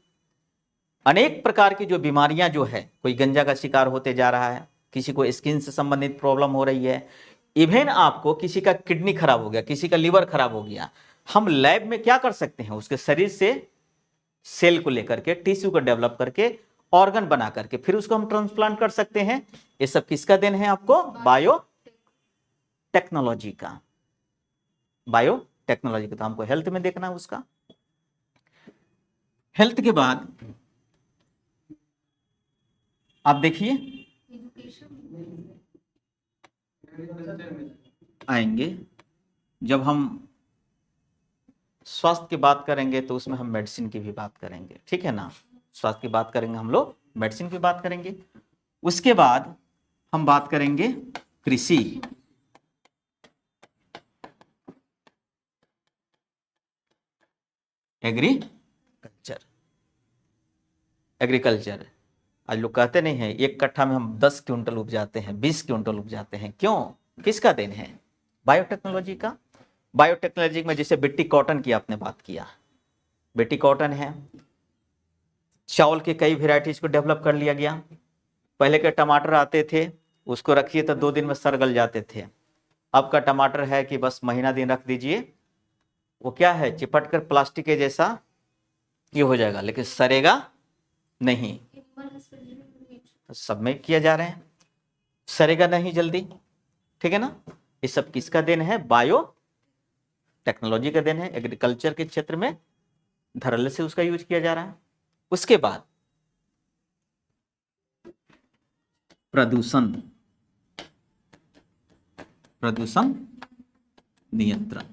अनेक प्रकार की जो बीमारियां जो है, कोई गंजा का शिकार होते जा रहा है, किसी को स्किन से संबंधित प्रॉब्लम हो रही है, इवन आपको किसी का किडनी खराब हो गया, किसी का लीवर खराब हो गया, हम लैब में क्या कर सकते हैं, उसके शरीर से सेल को लेकर के, टिश्यू को डेवलप करके, ऑर्गन बना करके फिर उसको हम ट्रांसप्लांट कर सकते हैं। ये सब किसका देन है आपको? बायो टेक्नोलॉजी का। बायो टेक्नोलॉजी का। तो हमको हेल्थ में देखना है उसका। हेल्थ के बाद आप देखिए आएंगे, जब हम स्वास्थ्य की बात करेंगे तो उसमें हम मेडिसिन की भी बात करेंगे, ठीक है ना। स्वास्थ्य की बात करेंगे हम लोग, मेडिसिन की बात करेंगे। उसके बाद हम बात करेंगे कृषि, एग्रीकल्चर। एग्रीकल्चर, आज लोग कहते नहीं है एक कट्ठा में हम 10 क्विंटल उपजाते हैं, 20 क्विंटल उपजाते हैं, क्यों? किसका देन है? बायोटेक्नोलॉजी का। बायोटेक्नोलॉजी में जैसे बिट्टी कॉटन की आपने बात किया, बिट्टी कॉटन है, चावल के कई वेराइटीज को डेवलप कर लिया गया। पहले के टमाटर आते थे, उसको रखिए तो 2 दिन में सड़ गल जाते थे। अब का टमाटर है कि बस महीना दिन रख दीजिए, वो क्या है, चिपट कर प्लास्टिक के जैसा ये हो जाएगा, लेकिन सड़ेगा नहीं। सब में किया जा रहे हैं, सड़ेगा नहीं जल्दी, ठीक है ना। ये सब किसका देन है? बायो टेक्नोलॉजी का देन है। एग्रीकल्चर के क्षेत्र में धड़ल्ले से उसका यूज किया जा रहा है। उसके बाद प्रदूषण, प्रदूषण नियंत्रण,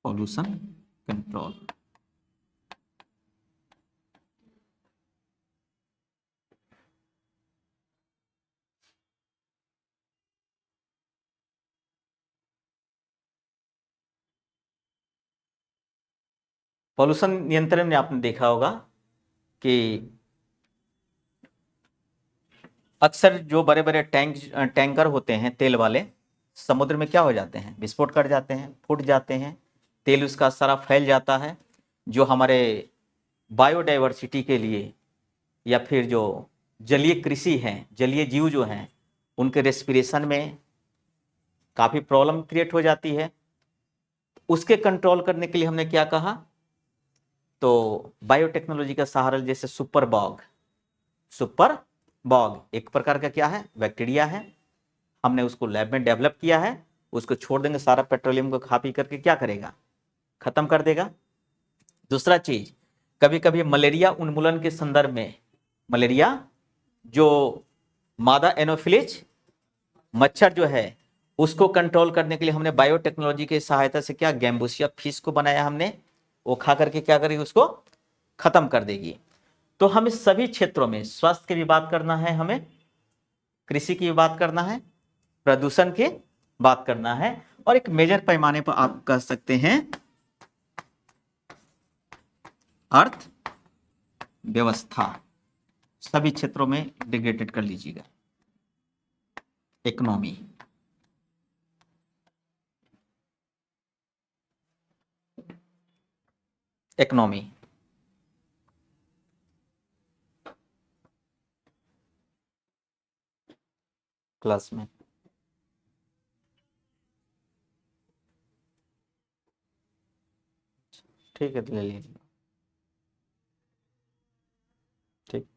पॉल्यूशन कंट्रोल। पॉल्यूशन नियंत्रण में आपने देखा होगा कि अक्सर जो बड़े बड़े टैंकर होते हैं तेल वाले, समुद्र में क्या हो जाते हैं? विस्फोट कर जाते हैं, फूट जाते हैं, तेल उसका सारा फैल जाता है, जो हमारे बायोडाइवर्सिटी के लिए या फिर जो जलीय कृषि है, जलीय जीव जो हैं, उनके रेस्पिरेशन में काफ़ी प्रॉब्लम क्रिएट हो जाती है। उसके कंट्रोल करने के लिए हमने क्या कहा, तो बायोटेक्नोलॉजी का सहारा, जैसे सुपर बॉग। सुपर बॉग एक प्रकार का क्या है? बैक्टीरिया है। हमने उसको लैब में डेवलप किया है, उसको छोड़ देंगे, सारा पेट्रोलियम को खा पी करके क्या करेगा? खत्म कर देगा। दूसरा चीज, कभी कभी मलेरिया उन्मूलन के संदर्भ में, मलेरिया जो मादा एनोफिलिस मच्छर जो है, उसको कंट्रोल करने के लिए हमने बायोटेक्नोलॉजी की सहायता से क्या, गैम्बूसिया फिश को बनाया हमने, वो खा करके क्या करेगी? उसको खत्म कर देगी। तो हमें सभी क्षेत्रों में, स्वास्थ्य की भी बात करना है, हमें कृषि की भी बात करना है, प्रदूषण की बात करना है, और एक मेजर पैमाने पर आप कह सकते हैं अर्थ व्यवस्था, सभी क्षेत्रों में इंटीग्रेटेड कर लीजिएगा। इकोनॉमी, इकोनॉमी, क्लास में ठीक है, तो ले लीजिए। ठीक।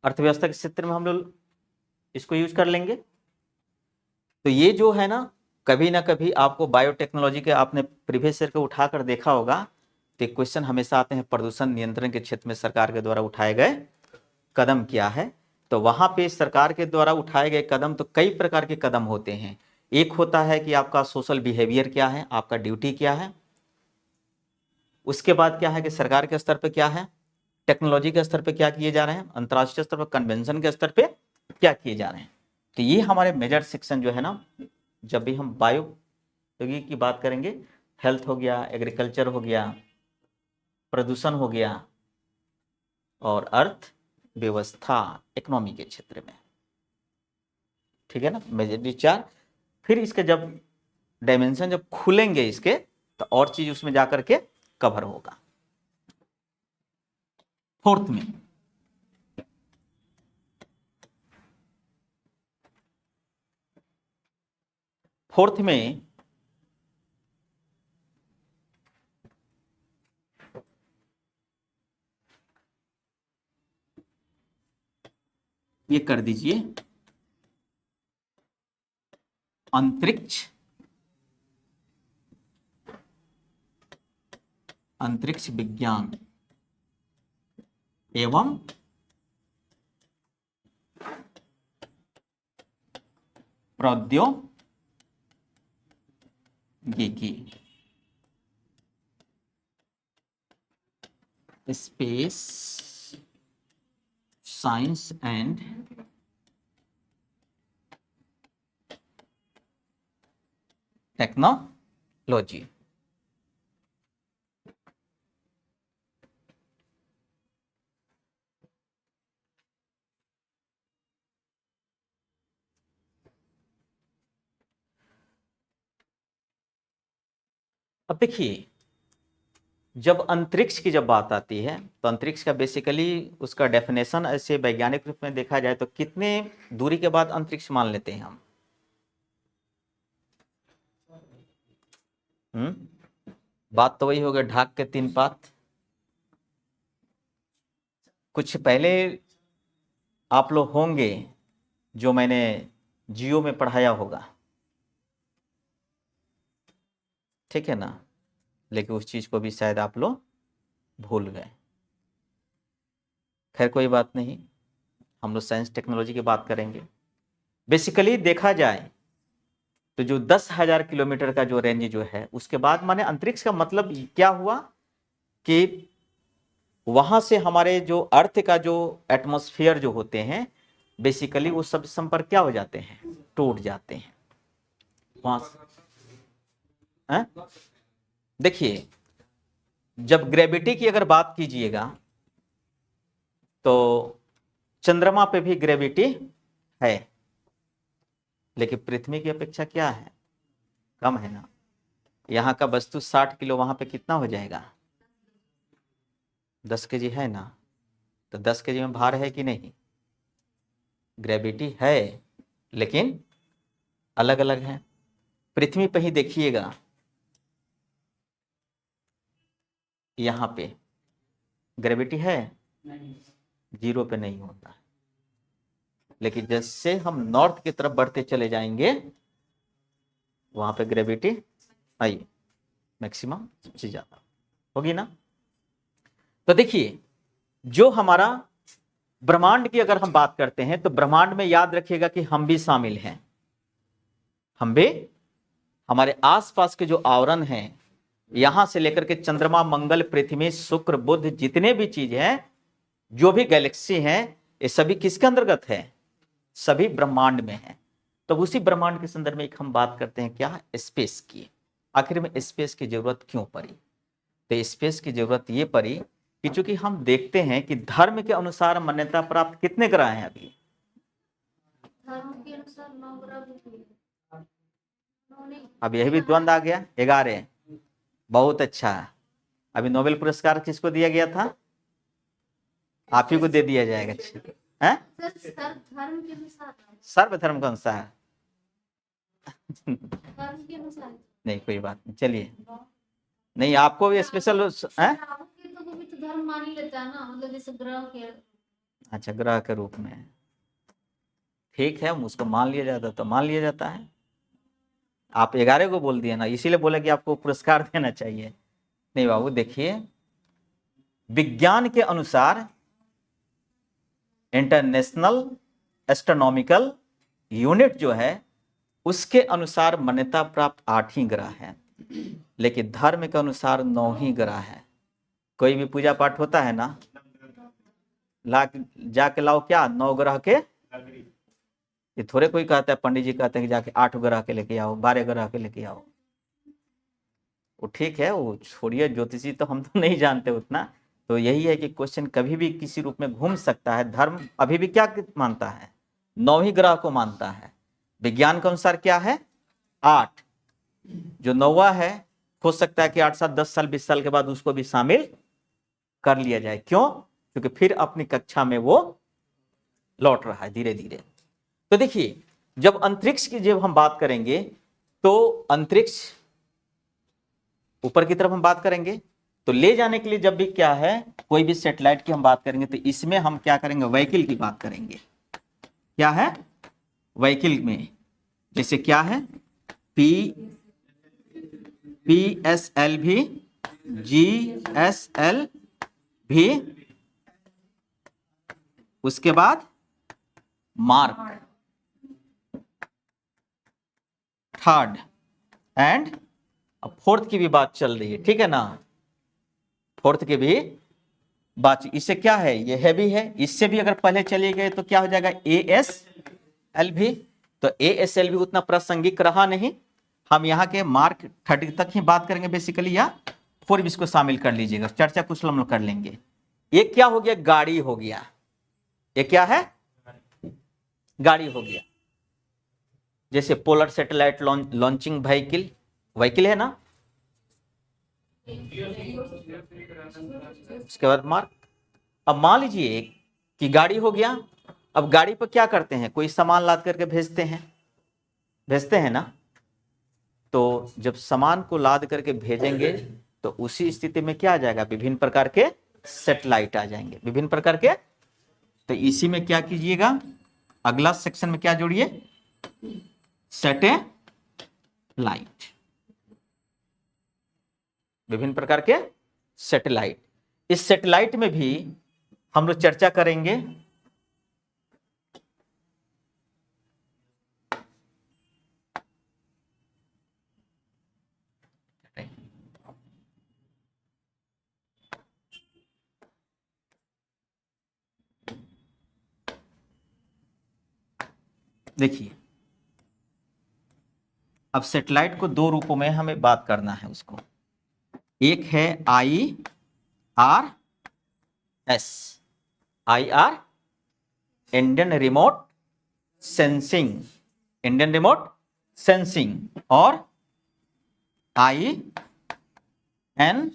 अर्थव्यवस्था के क्षेत्र में हम लोग इसको यूज कर लेंगे। तो ये जो है ना कभी आपको बायोटेक्नोलॉजी के, आपने प्रीवियस ईयर को उठाकर देखा होगा, तो क्वेश्चन हमेशा आते हैं प्रदूषण नियंत्रण के क्षेत्र में सरकार के द्वारा उठाए गए कदम क्या है। तो वहां पे सरकार के द्वारा उठाए गए कदम, तो कई प्रकार के कदम होते हैं। एक होता है कि आपका सोशल बिहेवियर क्या है, आपका ड्यूटी क्या है। उसके बाद क्या है कि सरकार के स्तर पर क्या है, टेक्नोलॉजी के स्तर पर क्या किए जा रहे हैं, अंतर्राष्ट्रीय स्तर पर कन्वेंशन के स्तर पर क्या किए जा रहे हैं। तो ये हमारे मेजर सेक्शन जो है ना, जब भी हम बायो की बात करेंगे, हेल्थ हो गया, एग्रीकल्चर हो गया, प्रदूषण हो गया, और अर्थ व्यवस्था इकोनॉमी के क्षेत्र में, ठीक है ना, मेजरली 4। फिर इसके जब डायमेंशन जब खुलेंगे इसके, तो और चीज उसमें जाकर के कवर होगा। फोर्थ में ये कर दीजिए, अंतरिक्ष, अंतरिक्ष विज्ञान एवं प्रौद्योगिकी, स्पेस साइंस एंड टेक्नोलॉजी। अब देखिए, जब अंतरिक्ष की जब बात आती है तो अंतरिक्ष का बेसिकली उसका डेफिनेशन ऐसे वैज्ञानिक रूप में देखा जाए तो कितने दूरी के बाद अंतरिक्ष मान लेते हैं हम? बात तो वही हो गया, ढाक के 3 पात। कुछ पहले आप लोग होंगे जो मैंने जियो में पढ़ाया होगा, ठीक है ना, लेकिन उस चीज को भी शायद आप लोग भूल गए। खैर कोई बात नहीं, हम लोग साइंस टेक्नोलॉजी की बात करेंगे। बेसिकली देखा जाए तो जो 10,000 किलोमीटर का जो रेंज जो है उसके बाद माने अंतरिक्ष का मतलब क्या हुआ कि वहां से हमारे जो अर्थ का जो एटमॉस्फेयर जो होते हैं बेसिकली वो सब संपर्क क्या हो जाते हैं, टूट जाते हैं वहां से। देखिए, जब ग्रेविटी की अगर बात कीजिएगा तो चंद्रमा पे भी ग्रेविटी है, लेकिन पृथ्वी की अपेक्षा क्या है, कम है ना। यहाँ का वस्तु 60 किलो, वहां पे कितना हो जाएगा, 10 केजी है ना। तो 10 केजी में भार है कि नहीं, ग्रेविटी है, लेकिन अलग अलग है। पृथ्वी पे ही देखिएगा, यहाँ पे ग्रेविटी है, जीरो पे नहीं होता है। लेकिन जैसे हम नॉर्थ की तरफ बढ़ते चले जाएंगे वहां पे ग्रेविटी आई मैक्सिमम सबसे ज्यादा होगी ना। तो देखिए, जो हमारा ब्रह्मांड की अगर हम बात करते हैं तो ब्रह्मांड में याद रखिएगा कि हम भी शामिल हैं। हम भी, हमारे आसपास के जो आवरण हैं, यहां से लेकर के चंद्रमा, मंगल, पृथ्वी, शुक्र, बुध, जितने भी चीज हैं, जो भी गैलेक्सी हैं, ये सभी किसके अंतर्गत है, सभी ब्रह्मांड में है। तो उसी ब्रह्मांड के संदर्भ में एक हम बात करते हैं क्या, स्पेस की। आखिर में स्पेस की जरूरत क्यों पड़ी? तो स्पेस की जरूरत ये पड़ी कि चूंकि हम देखते हैं कि धर्म के अनुसार मान्यता प्राप्त कितने ग्रह हैं अभी, धर्म के अनुसार 9 ग्रह भी हैं। अब यही भी द्वंद आ गया, 11। बहुत अच्छा, अभी नोबेल पुरस्कार किसको दिया गया था, आप ही को दे दिया जाएगा। हैं? धर्म के अनुसार, सर्वधर्म के अनुसार धर्म के अनुसार नहीं, कोई बात नहीं, चलिए। नहीं, आपको भी स्पेशल है, तो वो भी तो धर्म मान ही लेता है ना, मतलब जैसे ग्रह के। अच्छा, ग्रह के रूप में, ठीक है, उसको मान लिया जाता तो मान लिया जाता है। आप 11 को बोल दिए ना, इसीलिए बोला कि आपको पुरस्कार देना चाहिए। नहीं बाबू, देखिए, विज्ञान के अनुसार इंटरनेशनल एस्ट्रोनॉमिकल यूनिट जो है उसके अनुसार मान्यता प्राप्त 8 ही ग्रह हैं, लेकिन धर्म के अनुसार 9 ही ग्रह हैं। कोई भी पूजा पाठ होता है ना, ला जाके लाओ क्या, 9 ग्रह के, ये थोड़े कोई कहता है, पंडित जी कहते हैं कि जाके 8 ग्रह के लेके आओ, 12 ग्रह के लेके आओ। वो ठीक है, वो छोड़िए, ज्योतिषी तो हम तो नहीं जानते उतना। तो यही है कि क्वेश्चन कभी भी किसी रूप में घूम सकता है। धर्म अभी भी क्या मानता है, 9 ही ग्रह को मानता है। विज्ञान के अनुसार क्या है, 8। जो 9वां है, हो सकता है कि 8 साल 10 साल 20 साल के बाद उसको भी शामिल कर लिया जाए। क्यों? क्योंकि फिर अपनी कक्षा में वो लौट रहा है धीरे धीरे। तो देखिए, जब अंतरिक्ष की जब हम बात करेंगे तो अंतरिक्ष ऊपर की तरफ हम बात करेंगे, तो ले जाने के लिए जब भी क्या है, कोई भी सैटेलाइट की हम बात करेंगे तो इसमें हम क्या करेंगे, व्हीकल की बात करेंगे। क्या है व्हीकल में, जैसे क्या है, PSL भी, GSL भी, उसके बाद मार्क, थर्ड एंड अब फोर्थ की भी बात चल रही है, ठीक है ना, फोर्थ की भी बात। इससे क्या है, ये हैवी है, इससे भी अगर पहले चले गए तो क्या हो जाएगा ASLV। तो ASLV उतना प्रासंगिक रहा नहीं, हम यहाँ के मार्क 30 तक ही बात करेंगे बेसिकली, या 4 भी इसको शामिल कर लीजिएगा, चर्चा कुछ हम लोग कर लेंगे। ये क्या हो गया, गाड़ी हो गया, ये क्या है, गाड़ी हो गया। जैसे polar satellite launching vehicle, vehicle है ना, उसके बाद मार्क। अब मान लीजिए कि गाड़ी हो गया, अब गाड़ी पर क्या करते हैं, कोई सामान लाद करके भेजते हैं ना, तो जब सामान को लाद करके भेजेंगे तो उसी स्थिति में क्या आ जाएगा, विभिन्न प्रकार के सैटेलाइट आ जाएंगे, विभिन्न प्रकार के। तो इसी में क्या कीजिएगा, अगला सेक्शन में क्या जोड़िए, सैटेलाइट, विभिन्न प्रकार के सैटेलाइट। इस सैटेलाइट में भी हम लोग चर्चा करेंगे देखिए, अब सैटेलाइट को दो रूपों में हमें बात करना है उसको। एक है IR Indian remote sensing, Indian remote sensing, और IN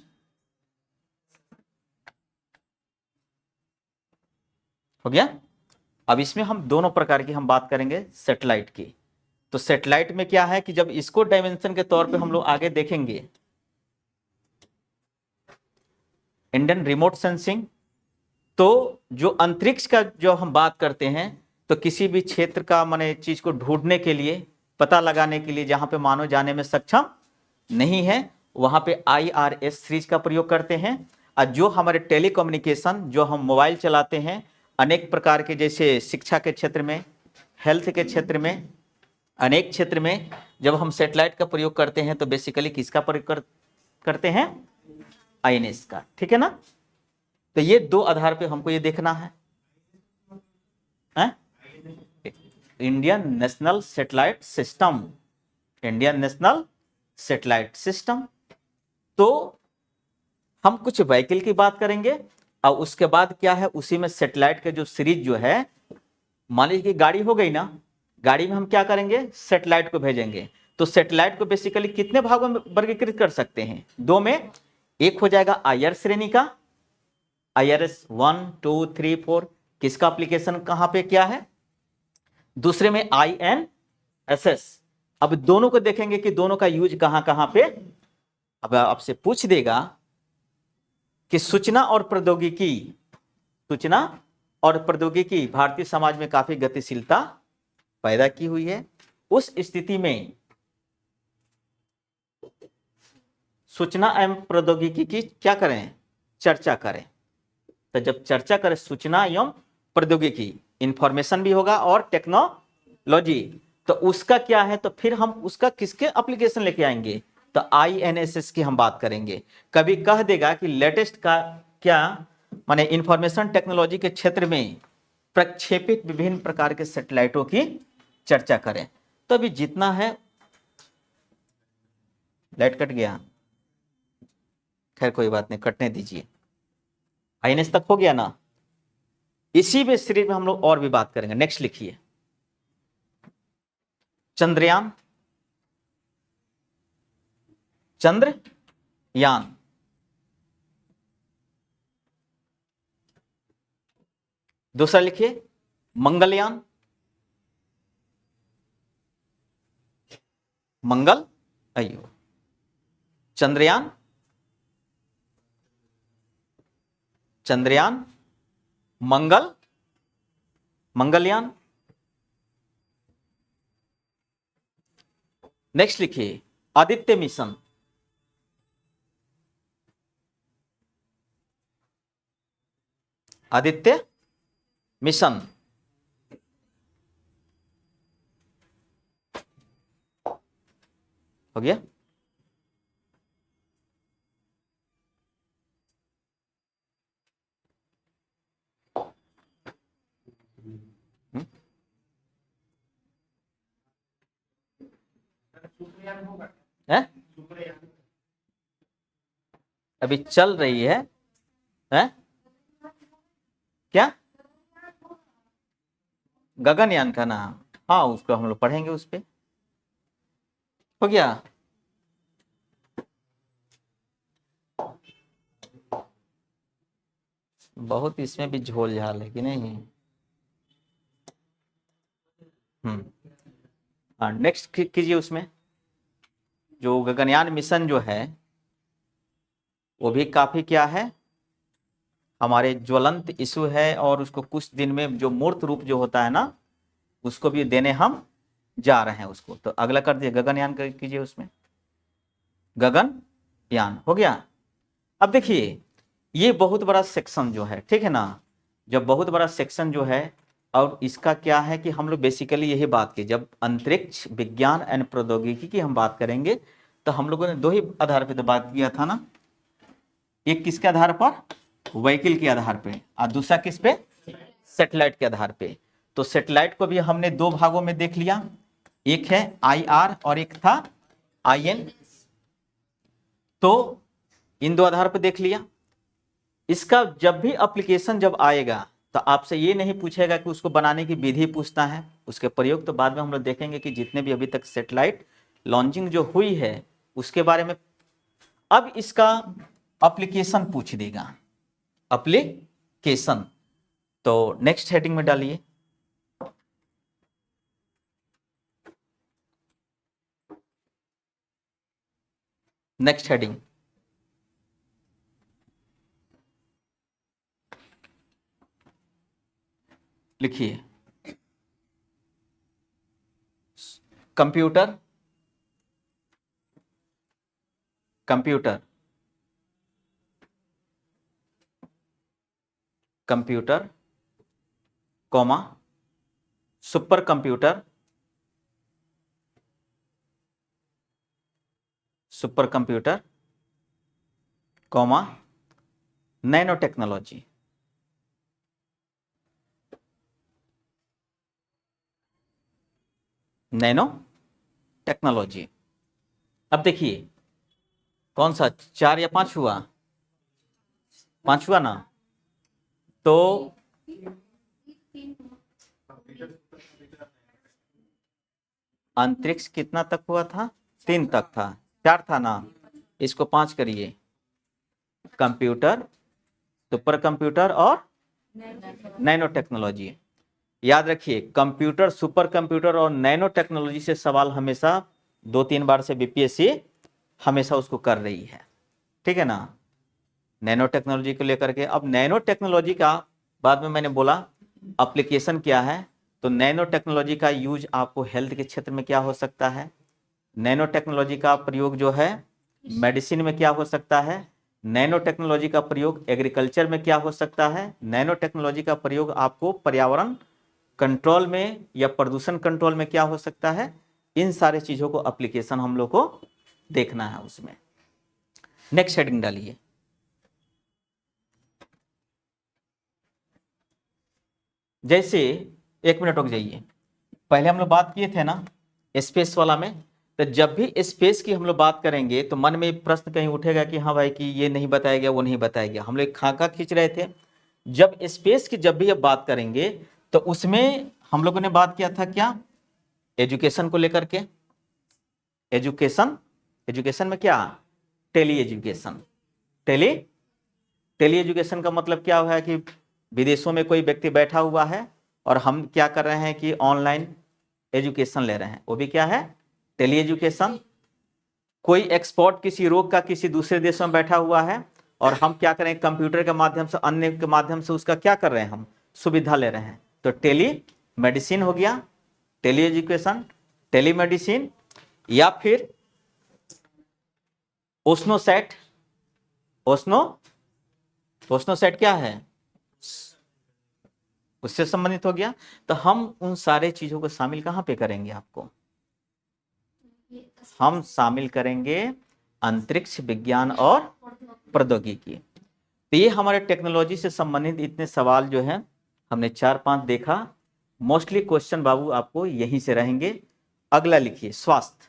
हो गया। अब इसमें हम दोनों प्रकार की हम बात करेंगे सैटेलाइट की। तो सैटेलाइट में क्या है कि जब इसको डायमेंशन के तौर पे हम लोग आगे देखेंगे, इंडियन रिमोट सेंसिंग, तो जो अंतरिक्ष का जो हम बात करते हैं, तो किसी भी क्षेत्र का माने चीज को ढूंढने के लिए, पता लगाने के लिए, जहां पे मानव जाने में सक्षम नहीं है, वहां पे IRS सीरीज का प्रयोग करते हैं। और जो हमारे टेलीकम्युनिकेशन, जो हम मोबाइल चलाते हैं, अनेक प्रकार के, जैसे शिक्षा के क्षेत्र में, हेल्थ के क्षेत्र में, अनेक क्षेत्र में जब हम सैटेलाइट का प्रयोग करते हैं तो बेसिकली किसका प्रयोग करते हैं, INS का, ठीक है ना। तो ये दो आधार पे हमको ये देखना है, Indian national satellite system, Indian national satellite system. तो हम कुछ व्हीकल की बात करेंगे, और उसके बाद क्या है, उसी में सैटेलाइट के जो सीरीज जो है, मान लीजिए कि गाड़ी हो गई ना, गाड़ी में हम क्या करेंगे, सैटेलाइट को भेजेंगे। तो सैटेलाइट को बेसिकली कितने भागों में वर्गीकृत कर सकते हैं, दो में। एक हो जाएगा IR श्रेणी का, IRS 1 2 3 4, किसका एप्लीकेशन कहां पे क्या है। दूसरे में INSS, अब दोनों को देखेंगे कि दोनों का यूज कहां कहां पे। अब आपसे पूछ देगा कि सूचना और प्रौद्योगिकी, सूचना और प्रौद्योगिकी भारतीय समाज में काफी गतिशीलता पैदा की हुई है। उस स्थिति में सूचना एवं प्रौद्योगिकी की क्या करें, चर्चा करें। तो जब चर्चा करें सूचना एवं प्रौद्योगिकी, इंफॉर्मेशन भी होगा और टेक्नोलॉजी, तो उसका क्या है, तो फिर हम उसका किसके एप्लीकेशन लेके आएंगे, तो INSS की हम बात करेंगे। कभी कह देगा कि लेटेस्ट का क्या माने, इंफॉर्मेशन टेक्नोलॉजी के क्षेत्र में प्रक्षेपित विभिन्न प्रकार के सैटेलाइटों की चर्चा करें। तो अभी जितना है, लाइट कट गया, खैर कोई बात नहीं, कटने दीजिए। INS तक हो गया ना, इसी में सीरीज में हम लोग और भी बात करेंगे। नेक्स्ट लिखिए, चंद्रयान, चंद्रयान। दूसरा लिखिए मंगलयान, मंगल अयो, चंद्रयान, चंद्रयान, मंगल, मंगलयान। नेक्स्ट लिखिए आदित्य मिशन, आदित्य मिशन। हो गया। हम्म? है? अभी चल रही है? क्या? गगनयान का नाम? हाँ, उसको हम लोग पढ़ेंगे उस पे। हो गया। बहुत इसमें भी झोल झाल है कि नहीं? हाँ, नेक्स्ट कीजिए। उसमें जो गगनयान मिशन जो है वो भी काफी क्या है, हमारे ज्वलंत इशू है, और उसको कुछ दिन में जो मूर्त रूप जो होता है ना, उसको भी देने हम जा रहे हैं उसको। तो अगला कर दिए, गगनयान कीजिए। उसमें गगनयान हो गया। अब देखिए, ये बहुत बड़ा सेक्शन जो है, ठीक है ना, जब बहुत बड़ा सेक्शन जो है, और इसका क्या है कि हम लोग बेसिकली यही बात की, जब अंतरिक्ष विज्ञान एंड प्रौद्योगिकी की हम बात करेंगे तो हम लोगों ने दो ही आधार पे तो बात किया था ना। एक किसके आधार पर? व्हीकल के आधार पे, और दूसरा किस पे? सैटेलाइट के आधार पे। तो सैटेलाइट को भी हमने दो भागों में देख लिया, एक है IR और एक था IN। तो इन दो आधार पर देख लिया। इसका जब भी एप्लीकेशन जब आएगा तो आपसे ये नहीं पूछेगा कि उसको बनाने की विधि पूछता है, उसके प्रयोग तो बाद में हम लोग देखेंगे कि जितने भी अभी तक सैटेलाइट लॉन्चिंग जो हुई है उसके बारे में। अब इसका एप्लीकेशन पूछ देगा, एप्लीकेशन। तो नेक्स्ट हेडिंग में डालिए। नेक्स्ट हेडिंग लिखिए, computer, computer, computer, comma, super computer, super computer, comma, nano technology. Nano technology. अब देखिए कौन सा, 4 या 5 हुआ? 5 हुआ ना। तो अंतरिक्ष कितना तक हुआ था? 3 तक था। 4 था ना, इसको 5 करिए। कंप्यूटर, सुपर कंप्यूटर और नैनो टेक्नोलॉजी। याद रखिए, कंप्यूटर, सुपर कंप्यूटर और नैनो टेक्नोलॉजी से सवाल हमेशा 2-3 बार से बीपीएससी हमेशा उसको कर रही है, ठीक है ना। नैनो टेक्नोलॉजी को लेकर के, अब नैनो टेक्नोलॉजी का बाद में मैंने बोला एप्लीकेशन क्या है। तो नैनो टेक्नोलॉजी का यूज आपको हेल्थ के क्षेत्र में क्या हो सकता है, नैनो टेक्नोलॉजी का प्रयोग जो है मेडिसिन में क्या हो सकता है, नैनो टेक्नोलॉजी का प्रयोग एग्रीकल्चर में क्या हो सकता है, नैनो टेक्नोलॉजी का प्रयोग आपको पर्यावरण कंट्रोल में या प्रदूषण कंट्रोल में क्या हो सकता है। इन सारे चीजों को एप्लीकेशन हम लोग को देखना है उसमें। नेक्स्ट हेडिंग डालिए। जैसे 1 मिनट रुक जाइए, पहले हम लोग बात किए थे ना स्पेस वाला में। तो जब भी स्पेस की हम लोग बात करेंगे तो मन में प्रश्न कहीं उठेगा कि हाँ भाई कि ये नहीं बताया गया, वो नहीं बताया गया। हम लोग खाका खींच रहे थे। जब स्पेस की जब भी अब बात करेंगे तो उसमें हम लोगों ने बात किया था क्या, एजुकेशन को लेकर के। एजुकेशन, एजुकेशन में क्या, tele education. Tele tele education का मतलब क्या हुआ है कि विदेशों में कोई व्यक्ति बैठा हुआ है और हम क्या कर रहे हैं कि ऑनलाइन एजुकेशन ले रहे हैं, वो भी क्या है, टेली एजुकेशन। कोई एक्सपर्ट किसी रोग का किसी दूसरे देश में बैठा हुआ है और हम क्या करें, कंप्यूटर के माध्यम से, अन्य के माध्यम से उसका क्या कर रहे हैं, हम सुविधा ले रहे हैं। तो टेली मेडिसिन हो गया, टेली एजुकेशन, टेली मेडिसिन, या फिर ओस्नोसैट। ओस्नो ओस्नोसैट क्या है, उससे संबंधित हो गया। तो हम उन सारे चीजों को शामिल कहां पे करेंगे आपको, ये हम शामिल करेंगे अंतरिक्ष विज्ञान और प्रौद्योगिकी। तो ये हमारे टेक्नोलॉजी से संबंधित इतने सवाल जो है हमने 4-5 देखा। मोस्टली क्वेश्चन बाबू आपको यहीं से रहेंगे। अगला लिखिए स्वास्थ्य।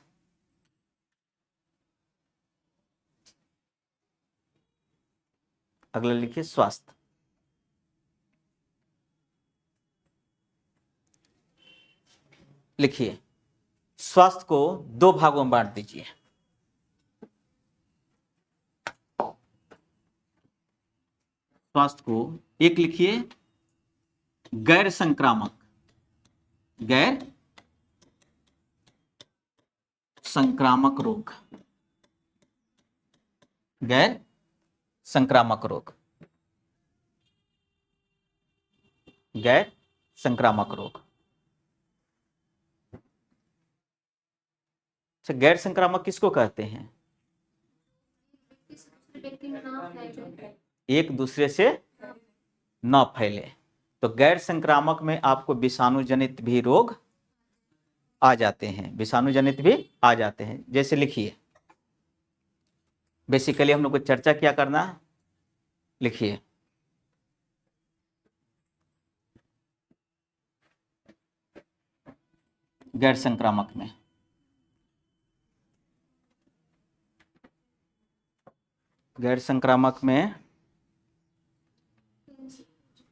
अगला लिखिए स्वास्थ्य। लिखिए स्वास्थ्य को 2 भागों में बांट दीजिए। स्वास्थ्य को एक लिखिए गैर संक्रामक, गैर संक्रामक रोग, गैर संक्रामक रोग, गैर संक्रामक रोग। गैर संक्रामक किसको कहते हैं? किसी व्यक्ति में ना फैले। एक दूसरे से न फैले। तो गैर संक्रामक में आपको विषाणु जनित भी रोग आ जाते हैं, विषाणु जनित भी आ जाते हैं। जैसे लिखिए, बेसिकली हम लोग को चर्चा क्या करना है, लिखिए गैर संक्रामक में गैर संक्रामक में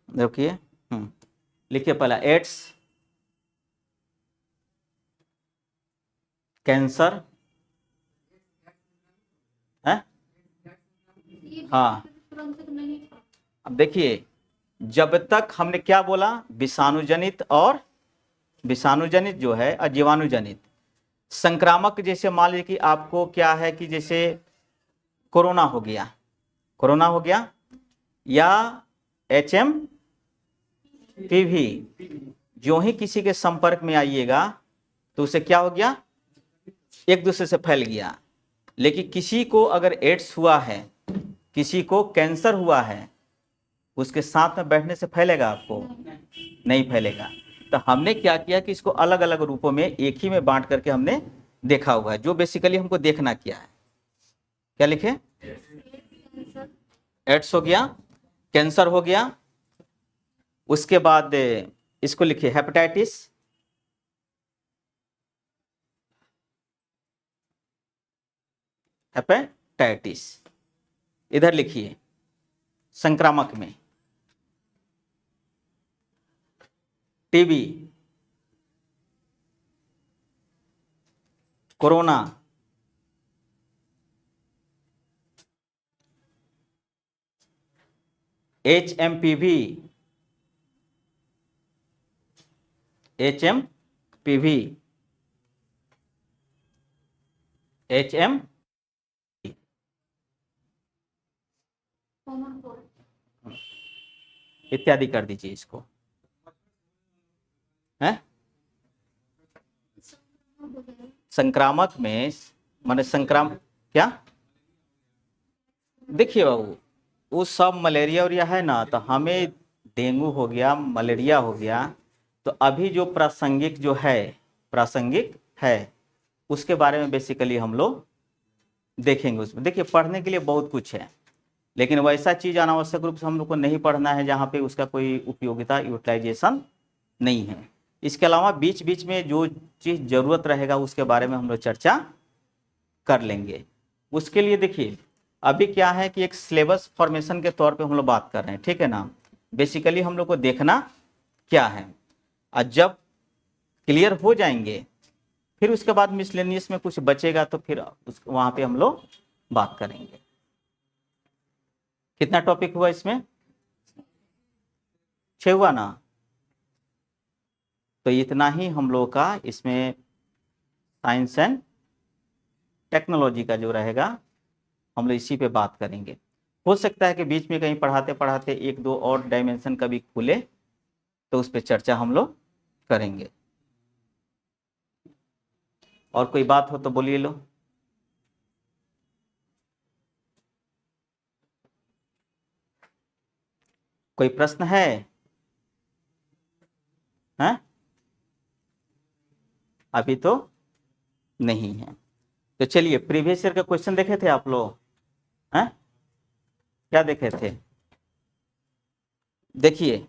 देखिए लिखिए पहला एड्स, कैंसर है। हाँ, तुरंत नहीं। अब देखिए जब तक हमने क्या बोला, विषाणु जनित और विषाणु जनित जो है और जीवाणु जनित। संक्रामक जैसे मान लीजिए कि आपको क्या है कि जैसे कोरोना हो गया, कोरोना हो गया या HMPV, जो ही किसी के संपर्क में आइएगा तो उसे क्या हो गया, एक दूसरे से फैल गया। लेकिन किसी को अगर एड्स हुआ है, किसी को कैंसर हुआ है, उसके साथ में बैठने से फैलेगा आपको? नहीं फैलेगा। तो हमने क्या किया कि इसको अलग अलग रूपों में एक ही में बांट करके हमने देखा हुआ है। जो बेसिकली हमको देखना क्या है, क्या लिखे, एड्स हो गया, कैंसर हो गया, उसके बाद इसको लिखिए हेपेटाइटिस, हेपेटाइटिस। इधर लिखिए संक्रामक में TB, corona, HMPV, common cold. इत्यादि कर दीजिए इसको, है संक्रामक में माने क्या, देखिए बाबू वो सब मलेरिया और है ना, तो हमें डेंगू हो गया, मलेरिया हो गया, तो अभी जो प्रासंगिक जो है, प्रासंगिक है उसके बारे में बेसिकली हम लोग देखेंगे। उसमें देखिए पढ़ने के लिए बहुत कुछ है, लेकिन वैसा चीज़ अनावश्यक रूप से हम लोग को नहीं पढ़ना है जहाँ पे उसका कोई उपयोगिता यूटिलाइजेशन नहीं है। इसके अलावा बीच बीच में जो चीज़ ज़रूरत रहेगा उसके बारे में हम लोग चर्चा कर लेंगे। उसके लिए देखिए अभी क्या है कि एक सिलेबस फॉर्मेशन के तौर पे हम लोग बात कर रहे हैं, ठीक है ना। बेसिकली हम लोग को देखना क्या है, और जब क्लियर हो जाएंगे फिर उसके बाद मिसलेनियस में कुछ बचेगा तो फिर वहां पे हम लोग बात करेंगे। कितना टॉपिक हुआ इसमें, 6 हुआ ना। तो इतना ही हम लोग का इसमें साइंस एंड टेक्नोलॉजी का जो रहेगा हम लोग इसी पे बात करेंगे। हो सकता है कि बीच में कहीं पढ़ाते पढ़ाते 1-2 और डायमेंशन कभी खुले तो उस पर चर्चा हम लोग करेंगे। और कोई बात हो तो बोलिए लो। कोई प्रश्न है? हैं? अभी तो नहीं है। तो चलिए प्रीवियस ईयर का क्वेश्चन देखे थे आप लोग हैं, क्या देखे थे? देखिए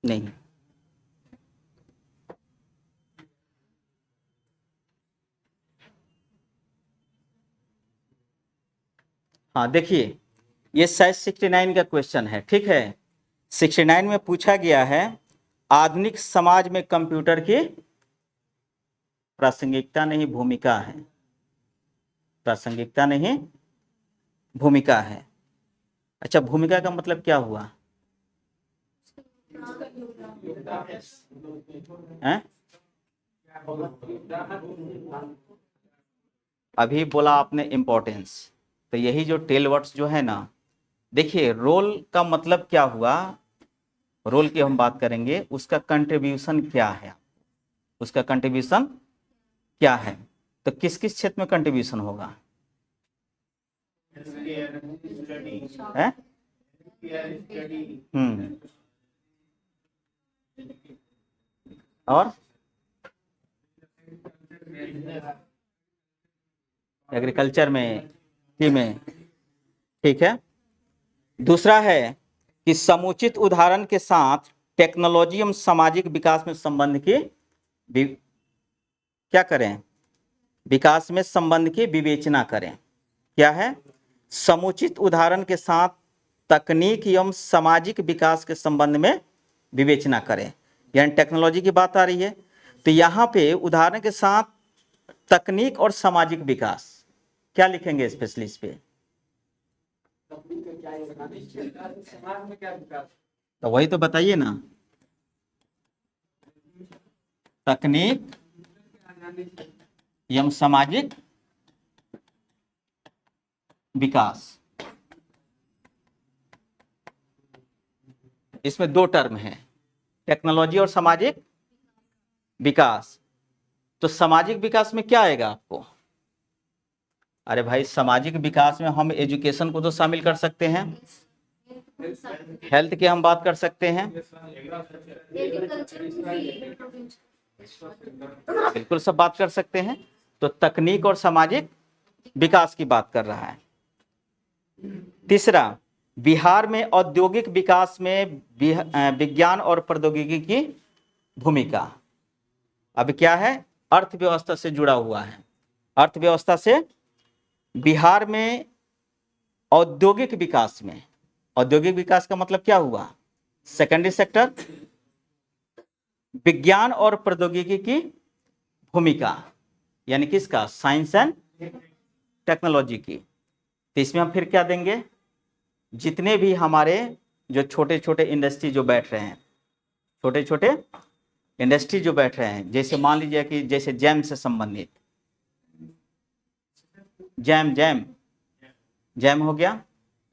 नहीं, हाँ देखिए ये शायद 69 का क्वेश्चन है, ठीक है। 69 में पूछा गया है आधुनिक समाज में कंप्यूटर की प्रासंगिकता नहीं भूमिका है, प्रासंगिकता नहीं भूमिका है। अच्छा भूमिका का मतलब क्या हुआ हैं? अभी बोला आपने इम्पोर्टेंस, तो यही जो टेल वर्ड्स जो है ना, देखिए रोल का मतलब क्या हुआ, रोल की हम बात करेंगे, उसका कंट्रीब्यूशन क्या है, उसका कंट्रीब्यूशन क्या है। तो किस किस क्षेत्र में कंट्रीब्यूशन होगा है? और एग्रीकल्चर में, ठीक है। दूसरा है कि समुचित उदाहरण के साथ टेक्नोलॉजी एवं सामाजिक विकास में संबंध की क्या करें, विकास में संबंध की विवेचना करें। क्या है? समुचित उदाहरण के साथ तकनीक एवं सामाजिक विकास के संबंध में विवेचना करें, यानी टेक्नोलॉजी की बात आ रही है, तो यहाँ पे उदाहरण के साथ तकनीक और सामाजिक विकास क्या लिखेंगे स्पेशली इस पे? तो वही तो बताइए ना, तकनीक एवं सामाजिक विकास, इसमें दो टर्म है, टेक्नोलॉजी और सामाजिक विकास। तो सामाजिक विकास में क्या आएगा आपको? अरे भाई सामाजिक विकास में हम एजुकेशन को तो शामिल कर सकते हैं, हेल्थ की हम बात कर सकते हैं, बिल्कुल सब बात कर सकते हैं। तो तकनीक और सामाजिक विकास की बात कर रहा है। तीसरा, बिहार में औद्योगिक विकास में विज्ञान और प्रौद्योगिकी की भूमिका। अब क्या है? अर्थव्यवस्था से जुड़ा हुआ है, अर्थव्यवस्था से बिहार में औद्योगिक विकास में, औद्योगिक विकास का मतलब क्या हुआ? सेकेंडरी सेक्टर, विज्ञान और प्रौद्योगिकी की भूमिका, यानी किसका? साइंस एंड टेक्नोलॉजी की। तो इसमें हम फिर क्या देंगे? जितने भी हमारे जो छोटे छोटे इंडस्ट्री जो बैठ रहे हैं, छोटे छोटे इंडस्ट्री जो बैठ रहे हैं, जैसे मान लीजिए कि जैसे जैम से संबंधित, जैम जैम जैम हो गया,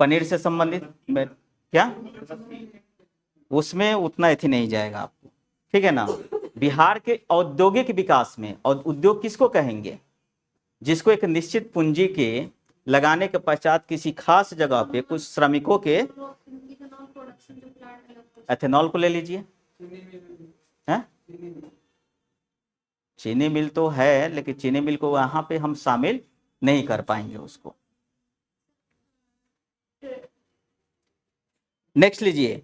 पनीर से संबंधित क्या, उसमें उतना एथी नहीं जाएगा आपको, ठीक है ना। बिहार के औद्योगिक विकास में, और उद्योग किसको कहेंगे? जिसको एक निश्चित पूंजी के लगाने के पश्चात किसी खास जगह पे कुछ श्रमिकों के, एथेनॉल को ले लीजिए, हैं? चीनी मिल तो है, लेकिन चीनी मिल को वहां पे हम शामिल नहीं कर पाएंगे उसको। नेक्स्ट लीजिए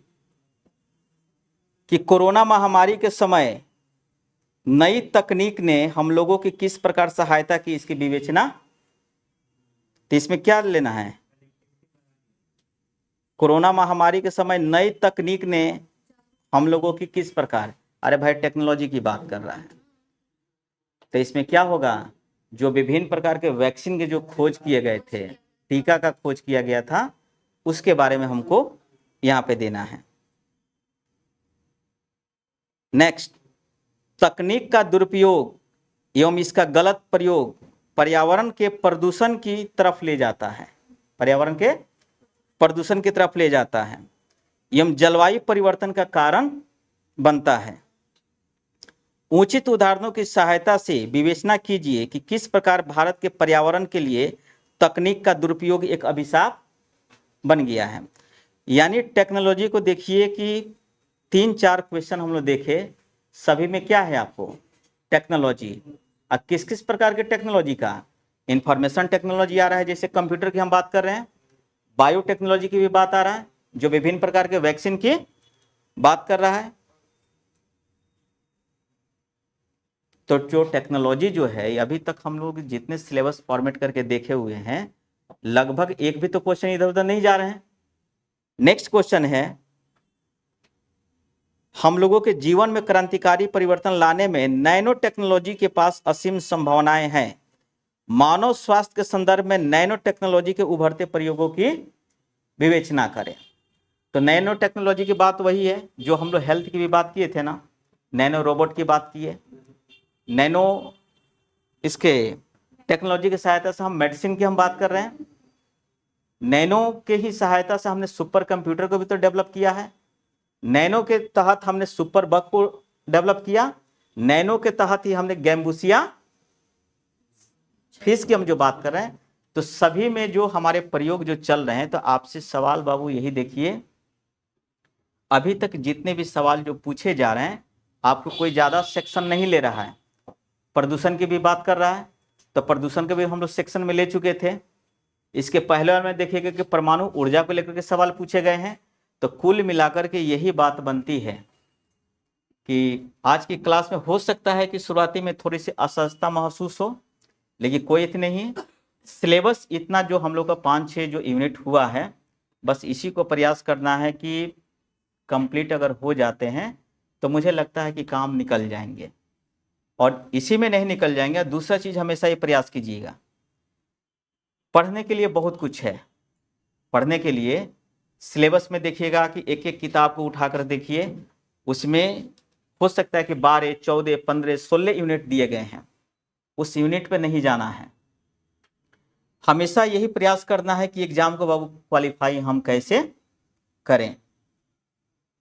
कि कोरोना महामारी के समय नई तकनीक ने हम लोगों की किस प्रकार सहायता की, इसकी विवेचना। तो इसमें क्या लेना है? कोरोना महामारी के समय नई तकनीक ने हम लोगों की किस प्रकार, अरे भाई टेक्नोलॉजी की बात कर रहा है। तो इसमें क्या होगा? जो विभिन्न प्रकार के वैक्सीन के जो खोज किए गए थे, टीका का खोज किया गया था, उसके बारे में हमको यहां पे देना है। नेक्स्ट, तकनीक का दुरुपयोग एवं इसका गलत प्रयोग पर्यावरण के प्रदूषण की तरफ ले जाता है, पर्यावरण के प्रदूषण की तरफ ले जाता है एवं जलवायु परिवर्तन का कारण बनता है। उचित उदाहरणों की सहायता से विवेचना कीजिए कि किस प्रकार भारत के पर्यावरण के लिए तकनीक का दुरुपयोग एक अभिशाप बन गया है। यानी टेक्नोलॉजी को देखिए कि 3-4 क्वेश्चन हम लोग देखे, सभी में क्या है आपको टेक्नोलॉजी। अब किस किस प्रकार के टेक्नोलॉजी का, इंफॉर्मेशन टेक्नोलॉजी आ रहा है जैसे कंप्यूटर की हम बात कर रहे हैं, बायोटेक्नोलॉजी की भी बात आ रहा है जो विभिन्न प्रकार के वैक्सीन की बात कर रहा है। तो जो टेक्नोलॉजी जो है अभी तक हम लोग जितने सिलेबस फॉर्मेट करके देखे हुए हैं, लगभग एक भी तो क्वेश्चन इधर उधर नहीं जा रहे हैं। नेक्स्ट क्वेश्चन है, हम लोगों के जीवन में क्रांतिकारी परिवर्तन लाने में नैनो टेक्नोलॉजी के पास असीम संभावनाएं हैं। मानव स्वास्थ्य के संदर्भ में नैनो टेक्नोलॉजी के उभरते प्रयोगों की विवेचना करें। तो नैनो टेक्नोलॉजी की बात वही है जो हम लोग हेल्थ की भी बात किए थे ना, नैनो रोबोट की बात की है, नैनो इसके टेक्नोलॉजी की सहायता से हम मेडिसिन की हम बात कर रहे हैं, नैनो के ही सहायता से हमने सुपर कंप्यूटर को भी तो डेवलप किया है, नैनो के तहत हमने सुपर बग को डेवलप किया, नैनो के तहत ही हमने गैम्बुसिया फिश की हम जो बात कर रहे हैं। तो सभी में जो हमारे प्रयोग जो चल रहे हैं, तो आपसे सवाल बाबू यही देखिए, अभी तक जितने भी सवाल जो पूछे जा रहे हैं आपको कोई ज्यादा सेक्शन नहीं ले रहा है। प्रदूषण की भी बात कर रहा है, तो प्रदूषण के भी हम लोग सेक्शन में ले चुके थे। इसके पहले वाले में देखिएगा कि परमाणु ऊर्जा को लेकर के सवाल पूछे गए हैं। तो कुल मिलाकर के यही बात बनती है कि आज की क्लास में हो सकता है कि शुरुआती में थोड़ी सी असहजता महसूस हो, लेकिन कोई इतनी नहीं। सिलेबस इतना जो हम लोग का 5-6 जो यूनिट हुआ है, बस इसी को प्रयास करना है कि कंप्लीट अगर हो जाते हैं तो मुझे लगता है कि काम निकल जाएंगे। और इसी में नहीं निकल जाएंगे, दूसरा चीज हमेशा ये प्रयास कीजिएगा, पढ़ने के लिए बहुत कुछ है। पढ़ने के लिए सिलेबस में देखिएगा कि एक एक किताब को उठाकर देखिए, उसमें हो सकता है कि 12, 14, 15, 16 यूनिट दिए गए हैं, उस यूनिट पे नहीं जाना है। हमेशा यही प्रयास करना है कि एग्जाम को बाबू क्वालिफाई हम कैसे करें,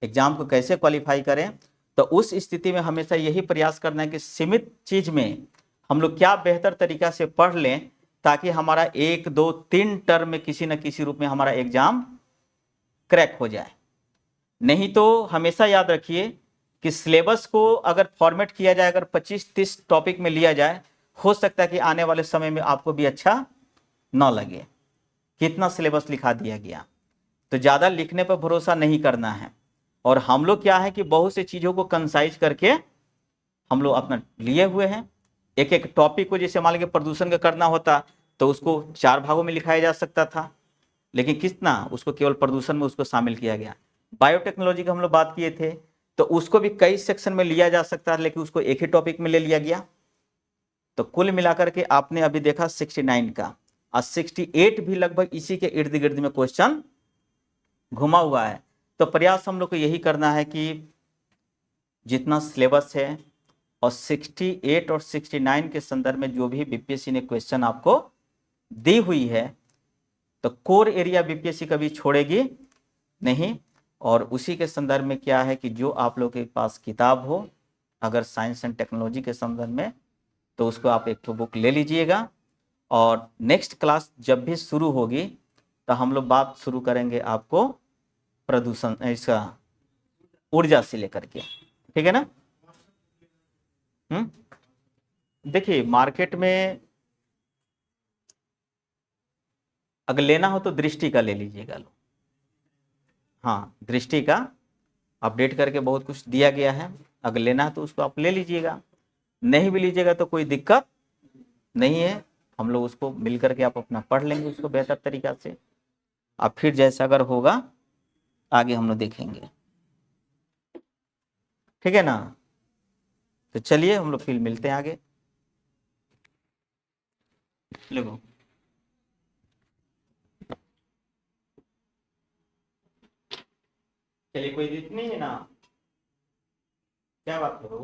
एग्जाम को कैसे क्वालिफाई करें। तो उस स्थिति में हमेशा यही प्रयास करना है कि सीमित चीज में हम लोग क्या बेहतर तरीका से पढ़ लें, ताकि हमारा 1, 2, 3 टर्म में किसी न किसी रूप में हमारा एग्जाम क्रैक हो जाए। नहीं तो हमेशा याद रखिए कि सिलेबस को अगर फॉर्मेट किया जाए, अगर 25-30 टॉपिक में लिया जाए, हो सकता है कि आने वाले समय में आपको भी अच्छा ना लगे, कितना सिलेबस लिखा दिया गया। तो ज्यादा लिखने पर भरोसा नहीं करना है। और हम लोग क्या है कि बहुत सी चीजों को कंसाइज करके हम लोग अपना लिए हुए हैं। एक एक टॉपिक को जैसे मान लीजिए प्रदूषण का करना होता तो उसको 4 भागों में लिखाया जा सकता था, लेकिन कितना उसको केवल प्रदूषण में उसको शामिल किया गया। बायोटेक्नोलॉजी की हम लोग बात किए थे तो उसको भी कई सेक्शन में लिया जा सकता है, लेकिन उसको एक ही टॉपिक में ले लिया गया। तो कुल मिलाकर के आपने अभी देखा 69 का, और 68 भी लगभग इसी के इर्द गिर्द में क्वेश्चन घुमा हुआ है। तो प्रयास हम लोग को यही करना है कि जितना सिलेबस है और 68 और 69 के संदर्भ में जो भी बीपीएससी ने क्वेश्चन आपको दी हुई है, तो कोर एरिया बीपीएससी कभी छोड़ेगी नहीं। और उसी के संदर्भ में क्या है कि जो आप लोग के पास किताब हो, अगर साइंस एंड टेक्नोलॉजी के संदर्भ में, तो उसको आप एक तो बुक ले लीजिएगा। और नेक्स्ट क्लास जब भी शुरू होगी तो हम लोग बात शुरू करेंगे आपको प्रदूषण इसका ऊर्जा से लेकर के, ठीक है ना। देखिए मार्केट में अगर लेना हो तो दृष्टि का ले लीजिएगा लो, हाँ दृष्टि का अपडेट करके बहुत कुछ दिया गया है, अगर लेना है तो उसको आप ले लीजिएगा, नहीं भी लीजिएगा तो कोई दिक्कत नहीं है। हम लोग उसको मिल करके आप अपना पढ़ लेंगे उसको बेहतर तरीका से। अब फिर जैसा अगर होगा आगे हम लोग देखेंगे, ठीक है ना। तो चलिए हम लोग फिर मिलते हैं आगे। देखो चलिए कोई दिक्कत नहीं है ना, क्या बात करो,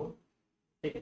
ठीक है।